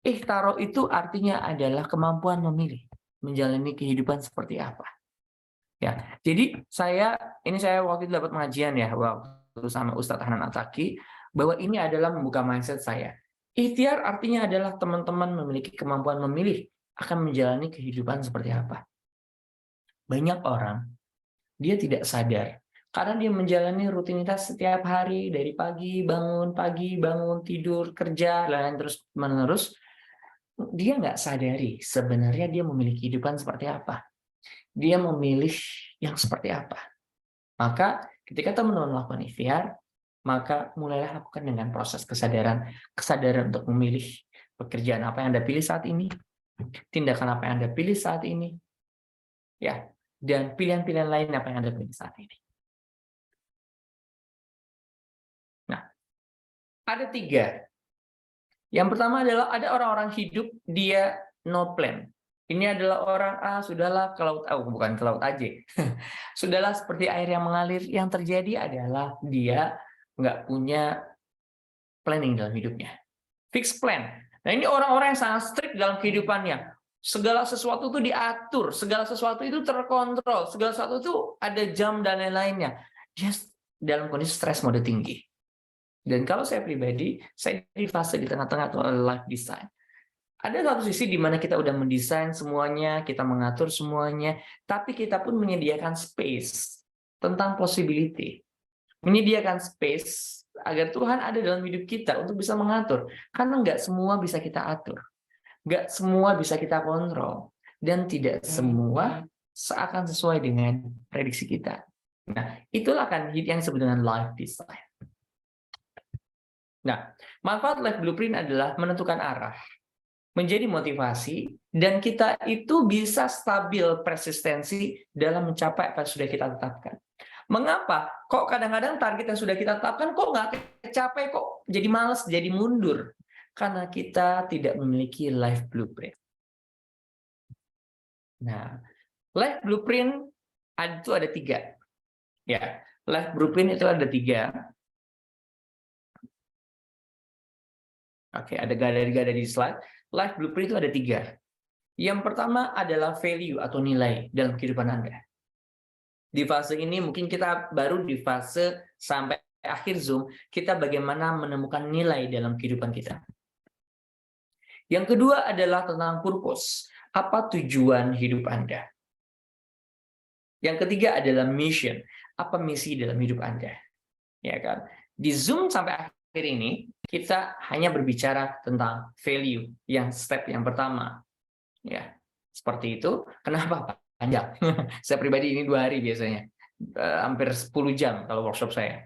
Ikhtaro itu artinya adalah kemampuan memilih, menjalani kehidupan seperti apa. Ya, jadi saya waktu itu dapat pengajian ya waktu sama Ustadz Hanan Ataki bahwa ini adalah membuka mindset saya. Ikhtiar artinya adalah teman-teman memiliki kemampuan memilih akan menjalani kehidupan seperti apa. Banyak orang dia tidak sadar karena dia menjalani rutinitas setiap hari dari pagi bangun tidur kerja lain terus menerus, dia nggak sadari sebenarnya dia memiliki kehidupan seperti apa. Dia memilih yang seperti apa. Maka ketika teman-teman melakukan ikhtiar, maka mulailah lakukan dengan proses kesadaran untuk memilih pekerjaan apa yang Anda pilih saat ini, tindakan apa yang Anda pilih saat ini, ya, dan pilihan-pilihan lain apa yang Anda pilih saat ini. Nah, ada 3. Yang pertama adalah ada orang-orang hidup dia no plan. Ini adalah orang sudahlah ke laut, bukan ke laut aja. Sudahlah seperti air yang mengalir. Yang terjadi adalah dia nggak punya planning dalam hidupnya. Fixed plan. Nah ini orang-orang yang sangat strict dalam kehidupannya. Segala sesuatu itu diatur, segala sesuatu itu terkontrol, segala sesuatu itu ada jam dan lain-lainnya. Dia dalam kondisi stres mode tinggi. Dan kalau saya pribadi, saya di fase di tengah-tengah atau life design. Ada satu sisi di mana kita udah mendesain semuanya, kita mengatur semuanya, tapi kita pun menyediakan space tentang possibility. menyediakan space agar Tuhan ada dalam hidup kita untuk bisa mengatur. Karena nggak semua bisa kita atur. Nggak semua bisa kita kontrol. Dan tidak semua seakan sesuai dengan prediksi kita. Nah, itulah kan yang disebut dengan life design. Nah, manfaat life blueprint adalah menentukan arah, menjadi motivasi, dan kita itu bisa stabil persistensi dalam mencapai apa yang sudah kita tetapkan. Mengapa? Kok kadang-kadang target yang sudah kita tetapkan kok nggak tercapai, kok jadi malas, jadi mundur? Karena kita tidak memiliki life blueprint. Nah, life blueprint itu ada 3. Ya, life blueprint itu ada 3. Oke, ada gada-gada di slide. Life blueprint itu ada 3. Yang pertama adalah value atau nilai dalam kehidupan Anda. Di fase ini mungkin kita baru di fase sampai akhir Zoom, kita bagaimana menemukan nilai dalam kehidupan kita. Yang kedua adalah tentang purpose. Apa tujuan hidup Anda? Yang ketiga adalah mission. Apa misi dalam hidup Anda? Ya kan? Di Zoom sampai akhir ini, kita hanya berbicara tentang value, yang step yang pertama. Ya, seperti itu. Kenapa panjang? Saya pribadi ini 2 hari biasanya. Hampir 10 jam kalau workshop saya.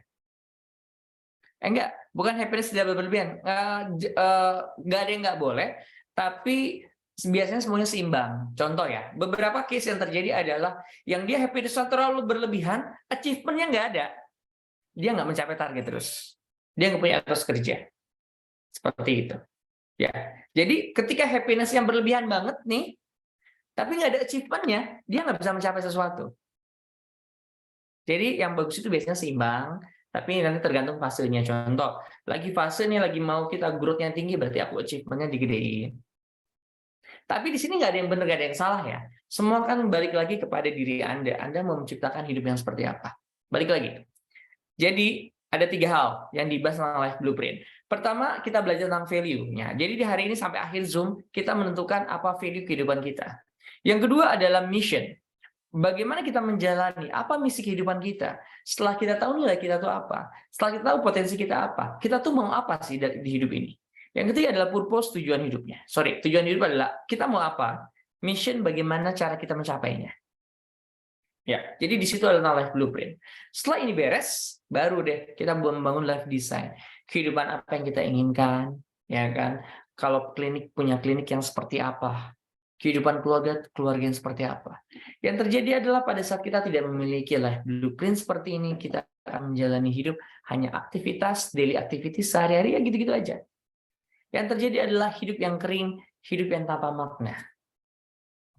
Enggak, bukan happiness tidak berlebihan. Nggak ada yang nggak boleh, tapi biasanya semuanya seimbang. Contoh ya, beberapa case yang terjadi adalah yang dia happiness terlalu berlebihan, achievement-nya nggak ada. Dia nggak mencapai target terus. Dia nggak punya etos kerja. Seperti itu. Ya, jadi ketika happiness yang berlebihan banget nih, tapi nggak ada achievement-nya, dia nggak bisa mencapai sesuatu. Jadi yang bagus itu biasanya seimbang, tapi nanti tergantung fasenya. Contoh, lagi fase nih, lagi mau kita growth-nya tinggi, berarti aku achievement-nya digedein. Tapi di sini nggak ada yang benar, nggak ada yang salah ya. Semua kan balik lagi kepada diri Anda. Anda mau menciptakan hidup yang seperti apa? Balik lagi. Jadi ada 3 hal yang dibahas tentang life blueprint. Pertama, kita belajar tentang value-nya. Jadi di hari ini sampai akhir Zoom, kita menentukan apa value kehidupan kita. Yang kedua adalah mission. Bagaimana kita menjalani, apa misi kehidupan kita? Setelah kita tahu nilai kita tuh apa? Setelah kita tahu potensi kita apa? Kita tuh mau apa sih di hidup ini? Yang ketiga adalah purpose, tujuan hidupnya. Tujuan hidup adalah kita mau apa? Mission, bagaimana cara kita mencapainya. Ya, jadi di situ adalah life blueprint. Setelah ini beres, baru deh kita membangun life design. Kehidupan apa yang kita inginkan, ya kan? Kalau klinik punya klinik yang seperti apa? Kehidupan keluarga yang seperti apa? Yang terjadi adalah pada saat kita tidak memiliki life blueprint seperti ini, kita akan menjalani hidup hanya aktivitas, daily activity sehari-hari, ya gitu-gitu aja. Yang terjadi adalah hidup yang kering, hidup yang tanpa makna.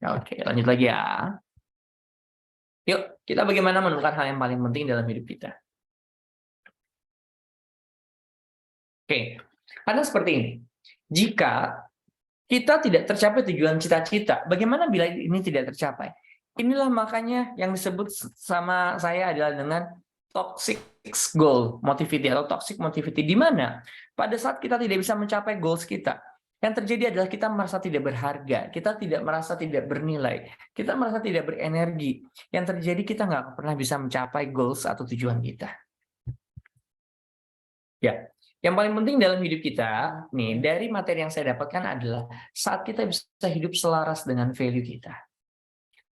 Oke, lanjut lagi ya. Yuk, kita bagaimana menemukan hal yang paling penting dalam hidup kita. Oke, karena seperti ini. Jika kita tidak tercapai tujuan cita-cita, bagaimana bila ini tidak tercapai? Inilah makanya yang disebut sama saya adalah dengan toxic goal motivity atau toxic motivity, di mana pada saat kita tidak bisa mencapai goals kita, yang terjadi adalah kita merasa tidak berharga, kita tidak merasa tidak bernilai, kita merasa tidak berenergi. Yang terjadi kita nggak pernah bisa mencapai goals atau tujuan kita. Ya, yang paling penting dalam hidup kita, nih dari materi yang saya dapatkan adalah saat kita bisa hidup selaras dengan value kita.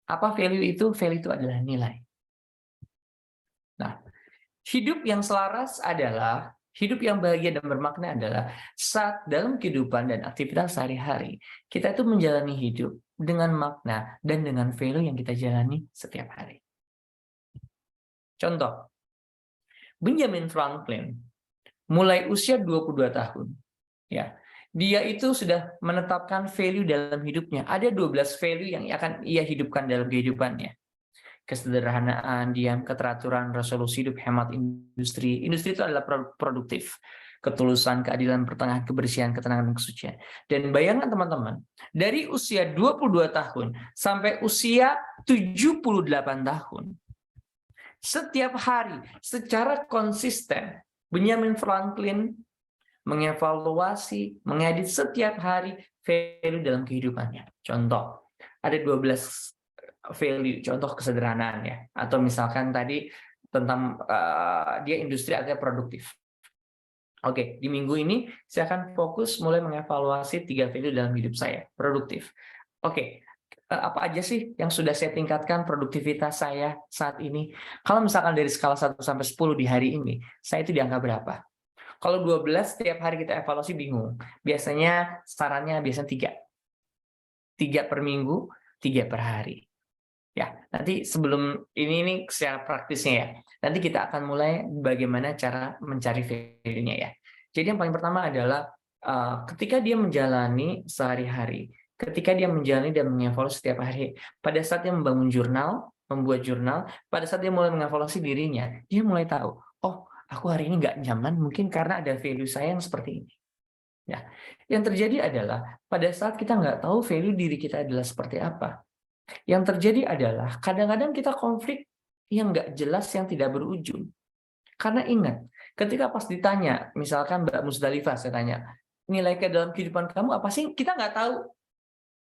Apa value itu? Value itu adalah nilai. Nah, hidup yang selaras adalah hidup yang bahagia dan bermakna adalah saat dalam kehidupan dan aktivitas sehari-hari, kita itu menjalani hidup dengan makna dan dengan value yang kita jalani setiap hari. Contoh, Benjamin Franklin, mulai usia 22 tahun, ya, dia itu sudah menetapkan value dalam hidupnya. Ada 12 value yang akan ia hidupkan dalam kehidupannya. Kesederhanaan, diam, keteraturan, resolusi hidup, hemat, industri. Industri itu adalah produktif. Ketulusan, keadilan, pertengahan, kebersihan, ketenangan, dan kesucian. Dan bayangkan teman-teman, dari usia 22 tahun sampai usia 78 tahun, setiap hari secara konsisten, Benjamin Franklin mengevaluasi, mengedit setiap hari value dalam kehidupannya. Contoh, ada 12 value, contoh kesederhanaan ya, atau misalkan tadi tentang dia industri artinya produktif. Oke, di minggu ini saya akan fokus mulai mengevaluasi 3 value dalam hidup saya, produktif. Oke, apa aja sih yang sudah saya tingkatkan produktivitas saya saat ini? Kalau misalkan dari skala 1 sampai 10 di hari ini, saya itu di angka berapa? Kalau 12 setiap hari kita evaluasi bingung. Biasanya sarannya 3. 3 per minggu, 3 per hari. Ya, nanti sebelum ini secara praktisnya ya. Nanti kita akan mulai bagaimana cara mencari value-nya ya. Jadi yang paling pertama adalah ketika dia menjalani sehari-hari, ketika dia menjalani dan mengevaluasi setiap hari, pada saat dia membangun jurnal, membuat jurnal, pada saat dia mulai mengevaluasi dirinya, dia mulai tahu, oh, aku hari ini nggak nyaman mungkin karena ada value saya yang seperti ini. Ya, yang terjadi adalah pada saat kita nggak tahu value diri kita adalah seperti apa, yang terjadi adalah kadang-kadang kita konflik yang nggak jelas, yang tidak berujung. Karena ingat, ketika pas ditanya, misalkan Mbak Musdalifah, saya tanya, nilai ke dalam kehidupan kamu apa sih? Kita nggak tahu.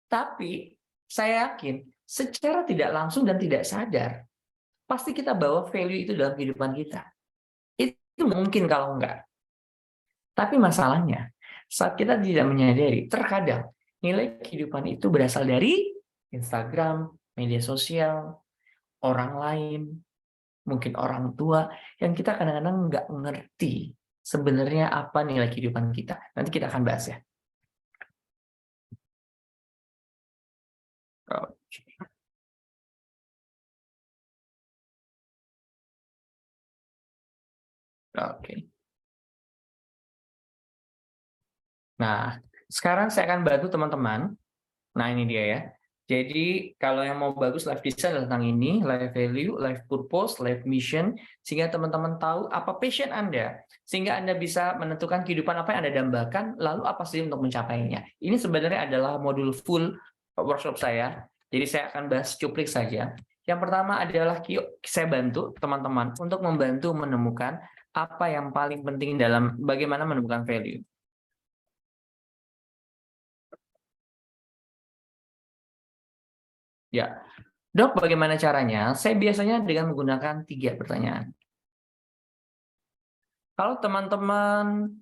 Tapi saya yakin, secara tidak langsung dan tidak sadar, pasti kita bawa value itu dalam kehidupan kita. Itu mungkin kalau enggak. Tapi masalahnya, saat kita tidak menyadari, terkadang nilai kehidupan itu berasal dari Instagram, media sosial, orang lain, mungkin orang tua, yang kita kadang-kadang nggak ngerti sebenarnya apa nilai kehidupan kita. Nanti kita akan bahas ya. Oke. Nah, sekarang saya akan bantu teman-teman. Nah, ini dia ya. Jadi, kalau yang mau bagus life design adalah tentang ini, life value, life purpose, life mission, sehingga teman-teman tahu apa passion Anda, sehingga Anda bisa menentukan kehidupan apa yang Anda dambakan, lalu apa sih untuk mencapainya. Ini sebenarnya adalah modul full workshop saya, jadi saya akan bahas cuplik saja. Yang pertama adalah, yuk saya bantu teman-teman untuk membantu menemukan apa yang paling penting dalam bagaimana menemukan value. Ya, Dok, bagaimana caranya? Saya biasanya dengan menggunakan 3 pertanyaan. Kalau teman-teman,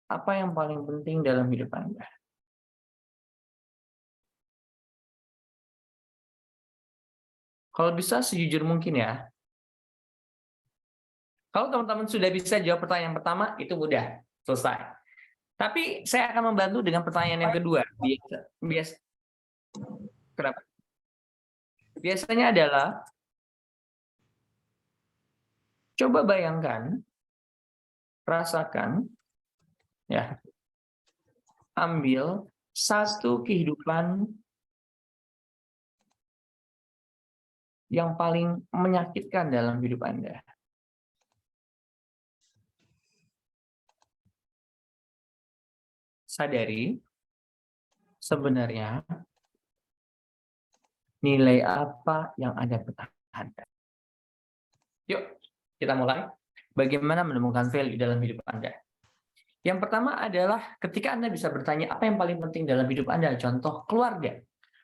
apa yang paling penting dalam hidup Anda? Kalau bisa sejujur mungkin ya. Kalau teman-teman sudah bisa jawab pertanyaan pertama, itu mudah, selesai. Tapi saya akan membantu dengan pertanyaan yang kedua. Kenapa? Biasanya adalah, coba bayangkan, rasakan, ya, ambil satu kehidupan yang paling menyakitkan dalam hidup Anda. Sadari, sebenarnya nilai apa yang Anda pertahankan. Yuk, kita mulai. Bagaimana menemukan value dalam hidup Anda? Yang pertama adalah ketika Anda bisa bertanya apa yang paling penting dalam hidup Anda. Contoh, keluarga.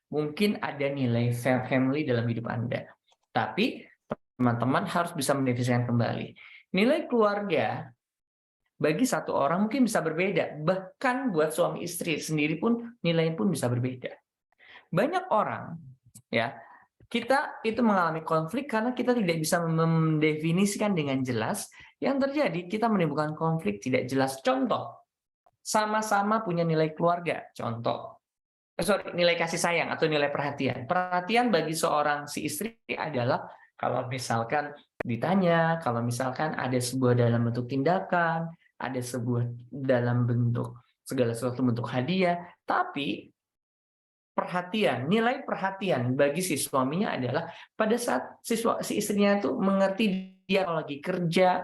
Mungkin ada nilai family dalam hidup Anda. Tapi teman-teman harus bisa mendefinisikan kembali. Nilai keluarga bagi satu orang mungkin bisa berbeda. Bahkan buat suami istri sendiri pun nilainya pun bisa berbeda. Banyak orang, ya, kita itu mengalami konflik karena kita tidak bisa mendefinisikan dengan jelas. Yang terjadi, kita menimbulkan konflik tidak jelas. Contoh, sama-sama punya nilai keluarga. Contoh, nilai kasih sayang atau nilai perhatian. Perhatian bagi seorang si istri adalah kalau misalkan ditanya, kalau misalkan ada sebuah dalam bentuk tindakan, ada sebuah dalam bentuk segala sesuatu bentuk hadiah, tapi perhatian, nilai perhatian bagi si suaminya adalah pada saat si istrinya itu mengerti dia kalau lagi kerja,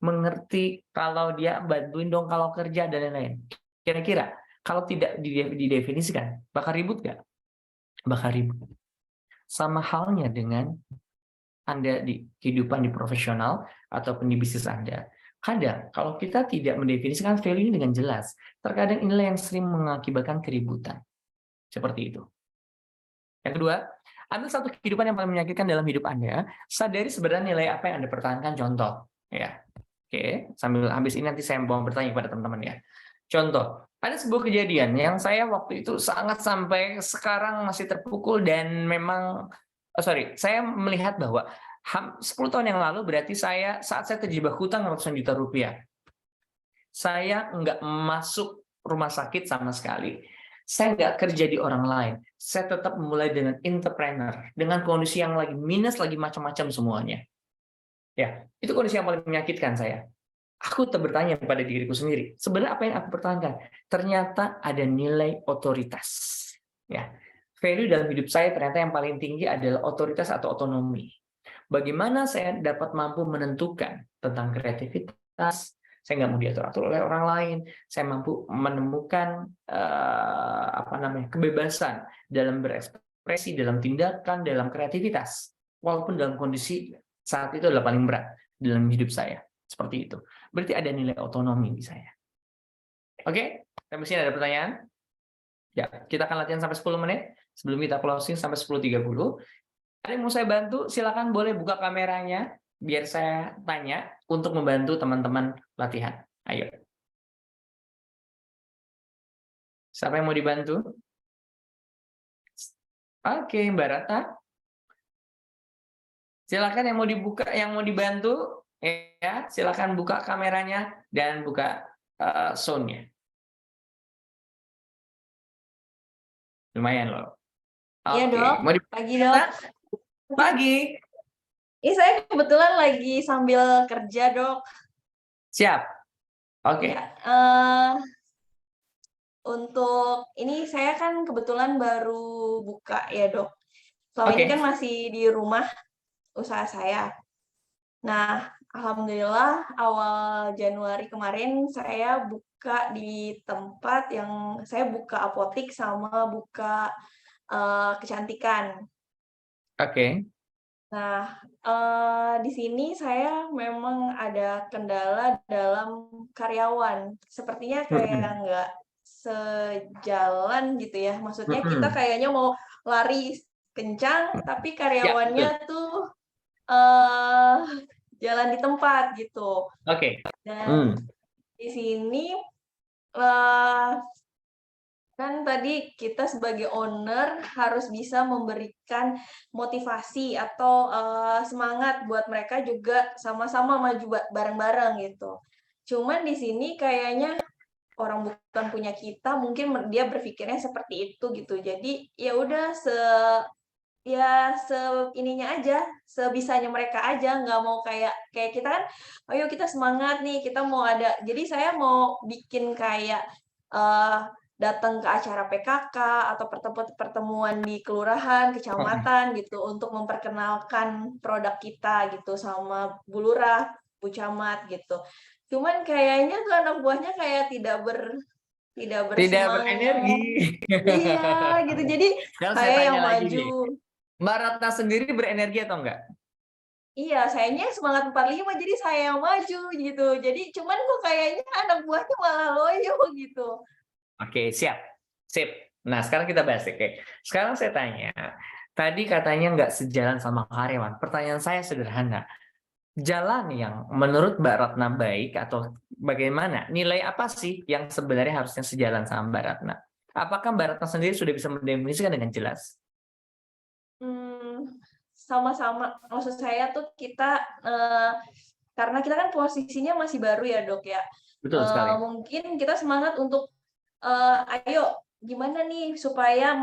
mengerti kalau dia bantuin dong kalau kerja dan lain-lain. Kira-kira kalau tidak didefinisikan, bakal ribut nggak? Bakal ribut. Sama halnya dengan Anda di kehidupan di profesional ataupun di bisnis Anda. Kadang kalau kita tidak mendefinisikan value dengan jelas, terkadang inilah yang sering mengakibatkan keributan. Seperti itu. Yang kedua, Ambil satu kehidupan yang paling menyakitkan dalam hidup Anda, sadari sebenarnya nilai apa yang Anda pertahankan. Contoh, ya. Oke, sambil habis ini nanti saya mau bertanya kepada teman-teman ya. Contoh, ada sebuah kejadian yang saya waktu itu sangat sampai sekarang masih terpukul dan memang, saya melihat bahwa 10 tahun yang lalu berarti saat saya terjebak hutang ratusan juta rupiah. Saya nggak masuk rumah sakit sama sekali. Saya nggak kerja di orang lain. Saya tetap memulai dengan entrepreneur, dengan kondisi yang lagi minus, lagi macam-macam semuanya. Ya, itu kondisi yang paling menyakitkan saya. Aku bertanya pada diriku sendiri, sebenarnya apa yang aku pertahankan? Ternyata ada nilai otoritas. Ya, value dalam hidup saya ternyata yang paling tinggi adalah otoritas atau otonomi. Bagaimana saya dapat mampu menentukan tentang kreativitas, saya nggak mau diatur-atur oleh orang lain, saya mampu menemukan kebebasan dalam berekspresi, dalam tindakan, dalam kreativitas, walaupun dalam kondisi saat itu adalah paling berat dalam hidup saya, seperti itu. Berarti ada nilai otonomi di saya. Oke, sampai sini ada pertanyaan? Ya, kita akan latihan sampai 10 menit sebelum kita closing sampai 10.30. Ada yang mau saya bantu? Silakan boleh buka kameranya biar saya tanya untuk membantu teman-teman latihan. Ayo. Siapa yang mau dibantu? Oke, Mbak Ratna. Silakan yang mau dibuka, yang mau dibantu, ya, silakan buka kameranya dan buka sound-nya. Lumayan loh. Iya, Oke, Dok. mau Pagi, Dok. Pagi. Ini saya kebetulan lagi sambil kerja, Dok. Siap. Oke. Ya, untuk ini saya kan kebetulan baru buka ya, Dok. Selama ini kan masih di rumah usaha saya. Nah, alhamdulillah awal Januari kemarin saya buka di tempat yang saya buka apotik sama buka kecantikan. Oke. Nah, di sini saya memang ada kendala dalam karyawan. Sepertinya kayak nggak sejalan gitu ya. Maksudnya kita kayaknya mau lari kencang, tapi karyawannya tuh jalan di tempat gitu. Oke. Dan di sini kan tadi kita sebagai owner harus bisa memberikan motivasi atau semangat buat mereka juga sama-sama maju bareng-bareng gitu. Cuman di sini kayaknya orang bukan punya kita, mungkin dia berpikirnya seperti itu gitu. Jadi ya udah ininya aja, sebisanya mereka aja, nggak mau kayak kita kan, ayo kita semangat nih, kita mau ada. Jadi saya mau bikin kayak datang ke acara PKK atau pertemuan di kelurahan, kecamatan gitu untuk memperkenalkan produk kita gitu sama Bu Lurah, Bu Camat gitu. Cuman kayaknya tuh anak buahnya kayak tidak berenergi. Iya gitu. Jadi saya yang maju. Mbak Ratna sendiri berenergi atau enggak? Iya, sayanya semangat 45 jadi saya yang maju gitu. Jadi cuman kok kayaknya anak buahnya malah loyo gitu. Oke, siap. Sip. Nah, sekarang kita bahas. Oke. Sekarang saya tanya, tadi katanya nggak sejalan sama karyawan. Pertanyaan saya sederhana. Jalan yang menurut Mbak Ratna baik atau bagaimana? Nilai apa sih yang sebenarnya harusnya sejalan sama Mbak Ratna? Apakah Mbak Ratna sendiri sudah bisa mendefinisikan dengan jelas? Sama-sama. Maksud saya tuh kita, karena kita kan posisinya masih baru ya, Dok ya. Betul sekali. Mungkin kita semangat untuk ayo gimana nih supaya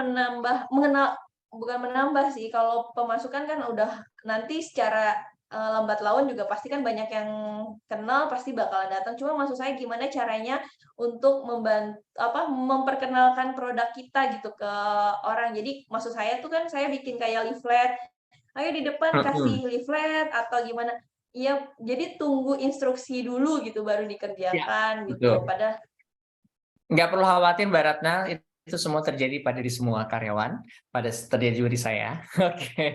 bukan menambah sih, kalau pemasukan kan udah nanti secara lambat laun juga pasti kan banyak yang kenal, pasti bakalan datang. Cuma maksud saya gimana caranya untuk memperkenalkan produk kita gitu ke orang. Jadi maksud saya tuh kan saya bikin kayak leaflet, ayo di depan kasih leaflet atau gimana. Iya, jadi tunggu instruksi dulu gitu baru dikerjakan ya, gitu. Padahal nggak perlu khawatir Mbak Ratna, itu semua terjadi pada di semua karyawan, terjadi juga di saya. Oke.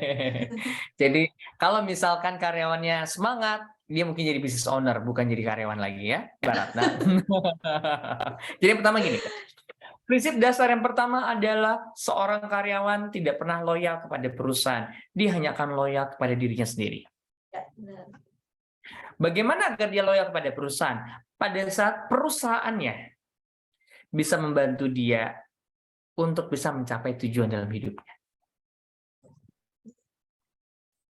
Jadi kalau misalkan karyawannya semangat, dia mungkin jadi business owner, bukan jadi karyawan lagi ya, Mbak Ratna. Jadi pertama gini, Prinsip dasar yang pertama adalah seorang karyawan tidak pernah loyal kepada perusahaan. Dia hanya akan loyal kepada dirinya sendiri. Ya, benar. Bagaimana agar dia loyal kepada perusahaan? Pada saat perusahaannya bisa membantu dia untuk bisa mencapai tujuan dalam hidupnya.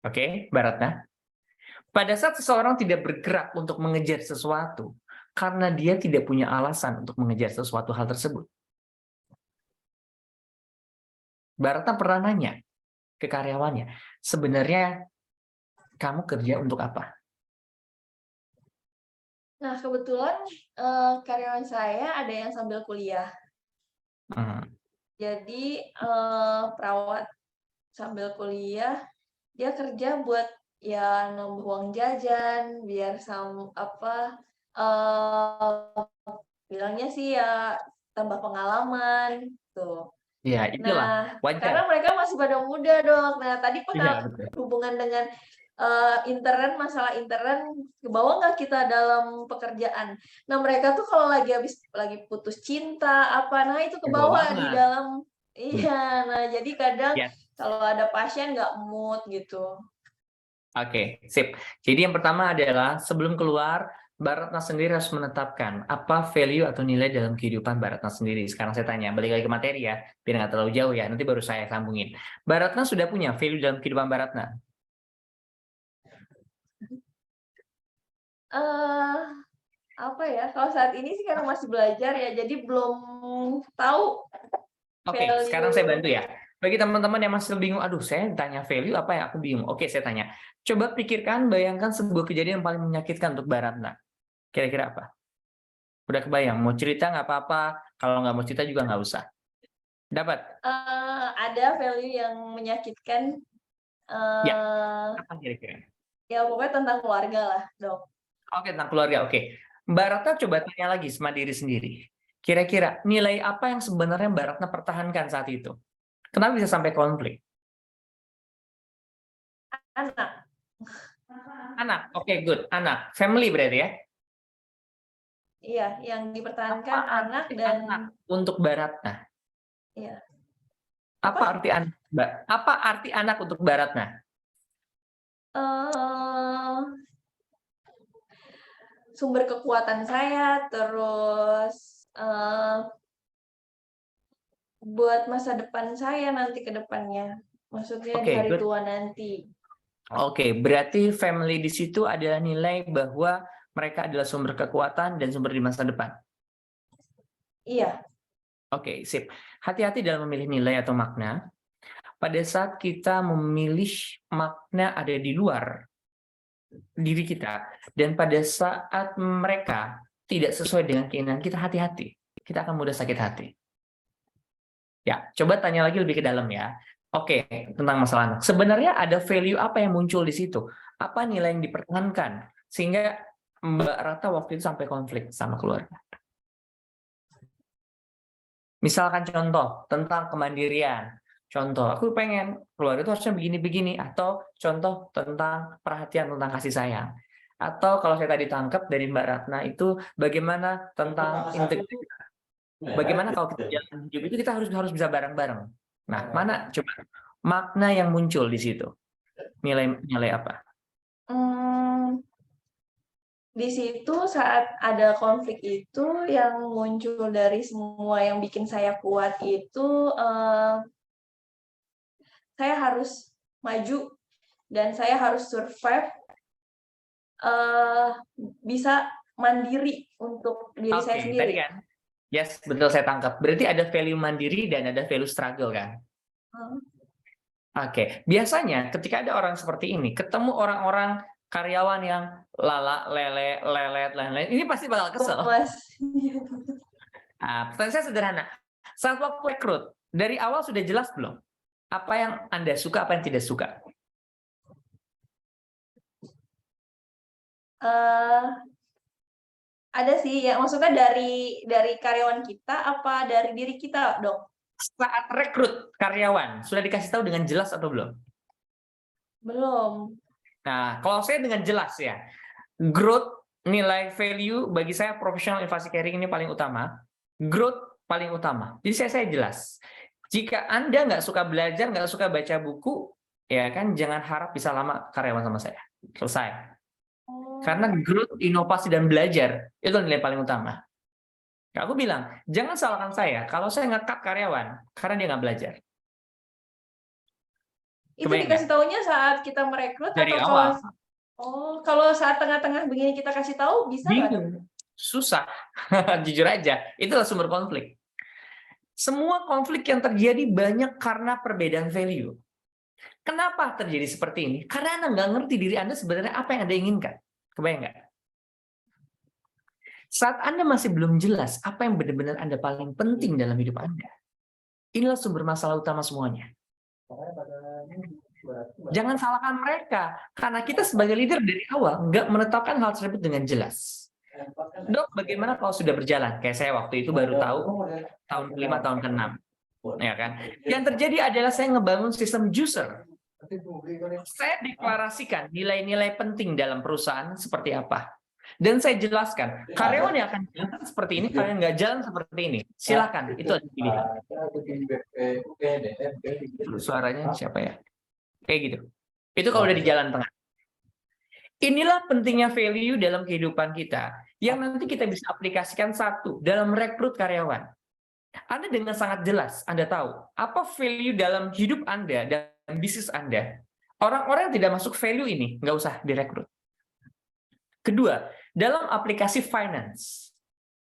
Oke, Mbak Ratna? Pada saat seseorang tidak bergerak untuk mengejar sesuatu, karena dia tidak punya alasan untuk mengejar sesuatu hal tersebut. Mbak Ratna pernah nanya ke karyawannya, sebenarnya kamu kerja untuk apa? Nah, kebetulan karyawan saya ada yang sambil kuliah. Jadi perawat sambil kuliah, dia kerja buat ya nambah uang jajan, biar bilangnya sih ya tambah pengalaman tuh. Ya, itulah Nah, wajar. karena mereka masih pada muda, Dok. Nah, tadi Iya, betul. hubungan dengan intern, masalah intern, kebawa nggak kita dalam pekerjaan? Nah, mereka tuh kalau lagi putus cinta, nah itu kebawa di dalam. Iya, nah jadi kadang kalau ada pasien nggak mood gitu. Oke, sip. Jadi yang pertama adalah sebelum keluar, Mbak Ratna sendiri harus menetapkan apa value atau nilai dalam kehidupan Mbak Ratna sendiri. Sekarang saya tanya, balik lagi ke materi ya, biar nggak terlalu jauh ya, nanti baru saya sambungin. Mbak Ratna sudah punya value dalam kehidupan Mbak Ratna? Apa ya, kalau saat ini sih karena masih belajar ya, jadi belum tahu. Oke, sekarang saya bantu ya. Bagi teman-teman yang masih bingung, aduh saya tanya value apa ya, aku bingung. Oke, saya tanya. Coba pikirkan, bayangkan sebuah kejadian yang paling menyakitkan untuk Mbak Ratna. Kira-kira apa? Udah kebayang? Mau cerita nggak apa-apa, kalau nggak mau cerita juga nggak usah. Dapat? Ada value yang menyakitkan. Ya, apa kira-kira? Ya pokoknya tentang keluarga lah, Dok. Oke, tentang keluarga, oke. Mbak Ratna coba tanya lagi sama diri sendiri. Kira-kira nilai apa yang sebenarnya Mbak Ratna pertahankan saat itu? Kenapa bisa sampai konflik? Anak. Anak, oke, good. Anak, family berarti ya? Iya, yang dipertahankan Apa anak dan anak untuk Mbak Ratna? Iya. Apa arti anak, Mbak? Apa arti anak untuk Mbak Ratna? Sumber kekuatan saya, terus buat masa depan saya nanti ke depannya. Maksudnya di hari tua nanti. Oke, berarti family di situ adalah nilai bahwa mereka adalah sumber kekuatan dan sumber di masa depan. Iya. Oke, sip. Hati-hati dalam memilih nilai atau makna. Pada saat kita memilih makna ada di luar diri kita, dan pada saat mereka tidak sesuai dengan keinginan kita, hati-hati. Kita akan mudah sakit hati. Ya, coba tanya lagi lebih ke dalam ya. Oke, tentang masalah anak. Sebenarnya ada value apa yang muncul di situ? Apa nilai yang dipertahankan? Sehingga Mbak Ratna waktu itu sampai konflik sama keluarga. Misalkan contoh, tentang kemandirian. Contoh, aku pengen keluarga itu harusnya begini-begini. Atau contoh tentang perhatian, tentang kasih sayang. Atau kalau saya tadi tangkap dari Mbak Ratna itu bagaimana tentang integritas. Bagaimana kalau kita jalan hidup itu kita harus bisa bareng-bareng. Nah, mana coba makna yang muncul di situ? Nilai apa? Di situ saat ada konflik itu yang muncul dari semua yang bikin saya kuat itu saya harus maju dan saya harus survive, bisa mandiri untuk diri saya sendiri. Tadi kan? Yes, betul saya tangkap. Berarti ada value mandiri dan ada value struggle kan? Oke, biasanya ketika ada orang seperti ini, ketemu orang-orang karyawan yang lelet, ini pasti bakal kesel. Nah, pertanyaan saya sederhana. Saat waktu rekrut, dari awal sudah jelas belum? Apa yang Anda suka, apa yang tidak suka? Ada sih, ya maksudnya dari karyawan kita apa dari diri kita, Dok? Saat rekrut karyawan, sudah dikasih tahu dengan jelas atau belum? Belum. Nah, kalau saya dengan jelas ya, growth, nilai value bagi saya professional innovasi caring ini paling utama. Growth paling utama. Jadi saya jelas. Jika Anda nggak suka belajar, nggak suka baca buku, ya kan, jangan harap bisa lama karyawan sama saya. Selesai. Karena growth, inovasi, dan belajar itu nilai paling utama. Aku bilang, jangan salahkan saya kalau saya nge-cut karyawan karena dia nggak belajar. Itu Kebayang dikasih taunya saat kita merekrut Dari atau awal. kalau saat tengah-tengah begini kita kasih tahu bisa nggak? Dok? Bingung. Susah. Jujur aja. Itulah sumber konflik. Semua konflik yang terjadi banyak karena perbedaan value. Kenapa terjadi seperti ini? Karena Anda nggak ngerti diri Anda sebenarnya apa yang Anda inginkan. Kebayang nggak? Saat Anda masih belum jelas apa yang benar-benar Anda paling penting dalam hidup Anda, inilah sumber masalah utama semuanya. Jangan salahkan mereka, karena kita sebagai leader dari awal nggak menetapkan hal tersebut dengan jelas. Dok, bagaimana kalau sudah berjalan? Kayak saya waktu itu baru tahu tahun ke-5, tahun ke-6. Ya kan? Yang terjadi adalah saya ngebangun sistem juicer. Saya deklarasikan nilai-nilai penting dalam perusahaan seperti apa. Dan saya jelaskan, karyawan yang akan jalan seperti ini, kalian nggak jalan seperti ini. Silakan, itu ada pilihan. Suaranya siapa ya? Kayak gitu. Itu kalau udah di jalan tengah. Inilah pentingnya value dalam kehidupan kita, yang nanti kita bisa aplikasikan satu, dalam rekrut karyawan. Anda dengan sangat jelas, Anda tahu, apa value dalam hidup Anda dan bisnis Anda. Orang-orang yang tidak masuk value ini, nggak usah direkrut. Kedua, dalam aplikasi finance,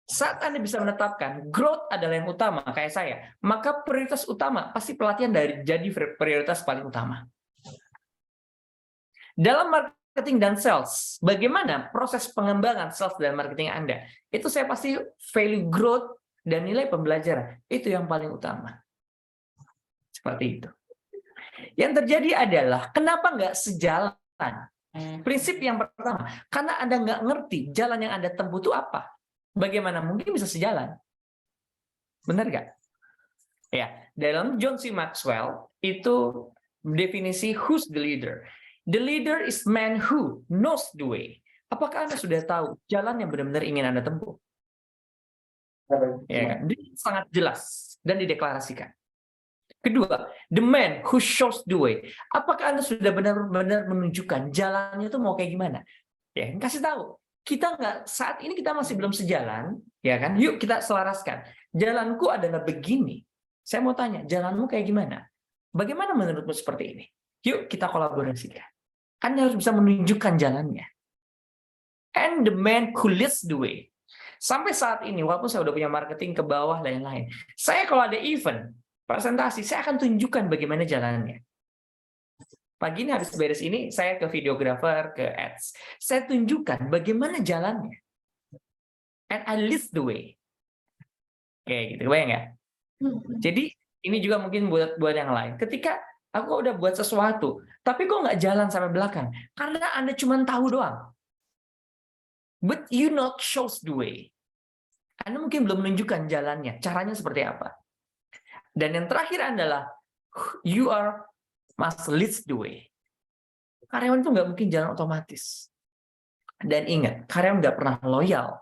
saat Anda bisa menetapkan growth adalah yang utama, kayak saya, maka prioritas utama pasti pelatihan jadi prioritas paling utama. Dalam marketing dan sales, bagaimana proses pengembangan sales dan marketing Anda? Itu saya pasti value growth dan nilai pembelajaran. Itu yang paling utama. Seperti itu. Yang terjadi adalah, kenapa nggak sejalan? Prinsip yang pertama, karena Anda nggak ngerti jalan yang Anda tempuh itu apa. Bagaimana mungkin bisa sejalan? Benar nggak? Ya, dalam John C. Maxwell, itu definisi who's the leader. The leader is man who knows the way. Apakah Anda sudah tahu jalan yang benar-benar ingin Anda tempuh? Ya kan? Dia sangat jelas dan dideklarasikan. Kedua, the man who shows the way. Apakah Anda sudah benar-benar menunjukkan jalannya itu mau kayak gimana? Ya, kasih tahu. Kita nggak, saat ini kita masih belum sejalan, ya kan? Yuk kita selaraskan. Jalanku adalah begini. Saya mau tanya, jalanmu kayak gimana? Bagaimana menurutmu seperti ini? Yuk kita kolaborasikan. Anda harus bisa menunjukkan jalannya. And the man who leads the way. Sampai saat ini, walaupun saya udah punya marketing ke bawah, lain-lain. Saya kalau ada event, presentasi, saya akan tunjukkan bagaimana jalannya. Pagi ini habis beres ini, saya ke videographer, ke ads. Saya tunjukkan bagaimana jalannya. And I lead the way. Kayak gitu, bayang ya? Jadi, ini juga mungkin buat yang lain. Ketika aku udah buat sesuatu, tapi kok nggak jalan sampai belakang? Karena Anda cuma tahu doang. But you not shows the way. Anda mungkin belum menunjukkan jalannya, caranya seperti apa. Dan yang terakhir adalah, you must lead the way. Karyawan itu nggak mungkin jalan otomatis. Dan ingat, karyawan nggak pernah loyal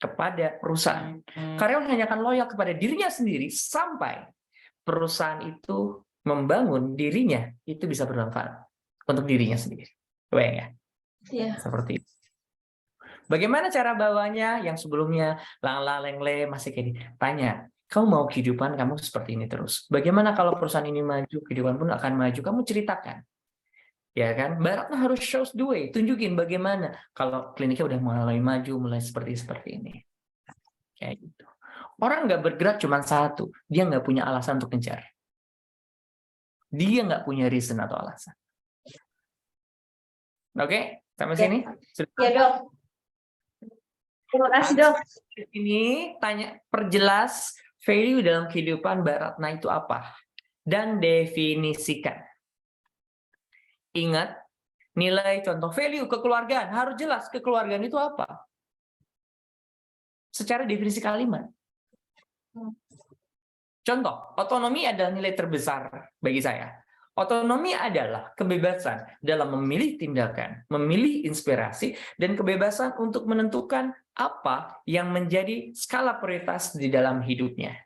kepada perusahaan. Karyawan hanya akan loyal kepada dirinya sendiri sampai perusahaan itu membangun dirinya, itu bisa bermanfaat untuk dirinya sendiri. Kebayang ya? Iya. Seperti itu. Bagaimana cara bawanya yang sebelumnya lang-lang-lengle masih kayak tanya, kamu mau kehidupan kamu seperti ini terus. Bagaimana kalau perusahaan ini maju, kehidupan pun akan maju. Kamu ceritakan. Ya kan? Baratna harus show the way. Tunjukin bagaimana kalau kliniknya udah mulai maju, mulai seperti ini. Kayak gitu. Orang nggak bergerak cuma satu. Dia nggak punya alasan untuk kejar. Dia nggak punya reason atau alasan. Oke? Sampai sini? Ya, Dok. Terima kasih, Dok. Ini tanya, perjelas value dalam kehidupan Baratna itu apa? Dan definisikan. Ingat, nilai contoh value kekeluargaan. Harus jelas kekeluargaan itu apa? Secara definisi kalimat. Contoh, otonomi adalah nilai terbesar bagi saya. Otonomi adalah kebebasan dalam memilih tindakan, memilih inspirasi, dan kebebasan untuk menentukan apa yang menjadi skala prioritas di dalam hidupnya.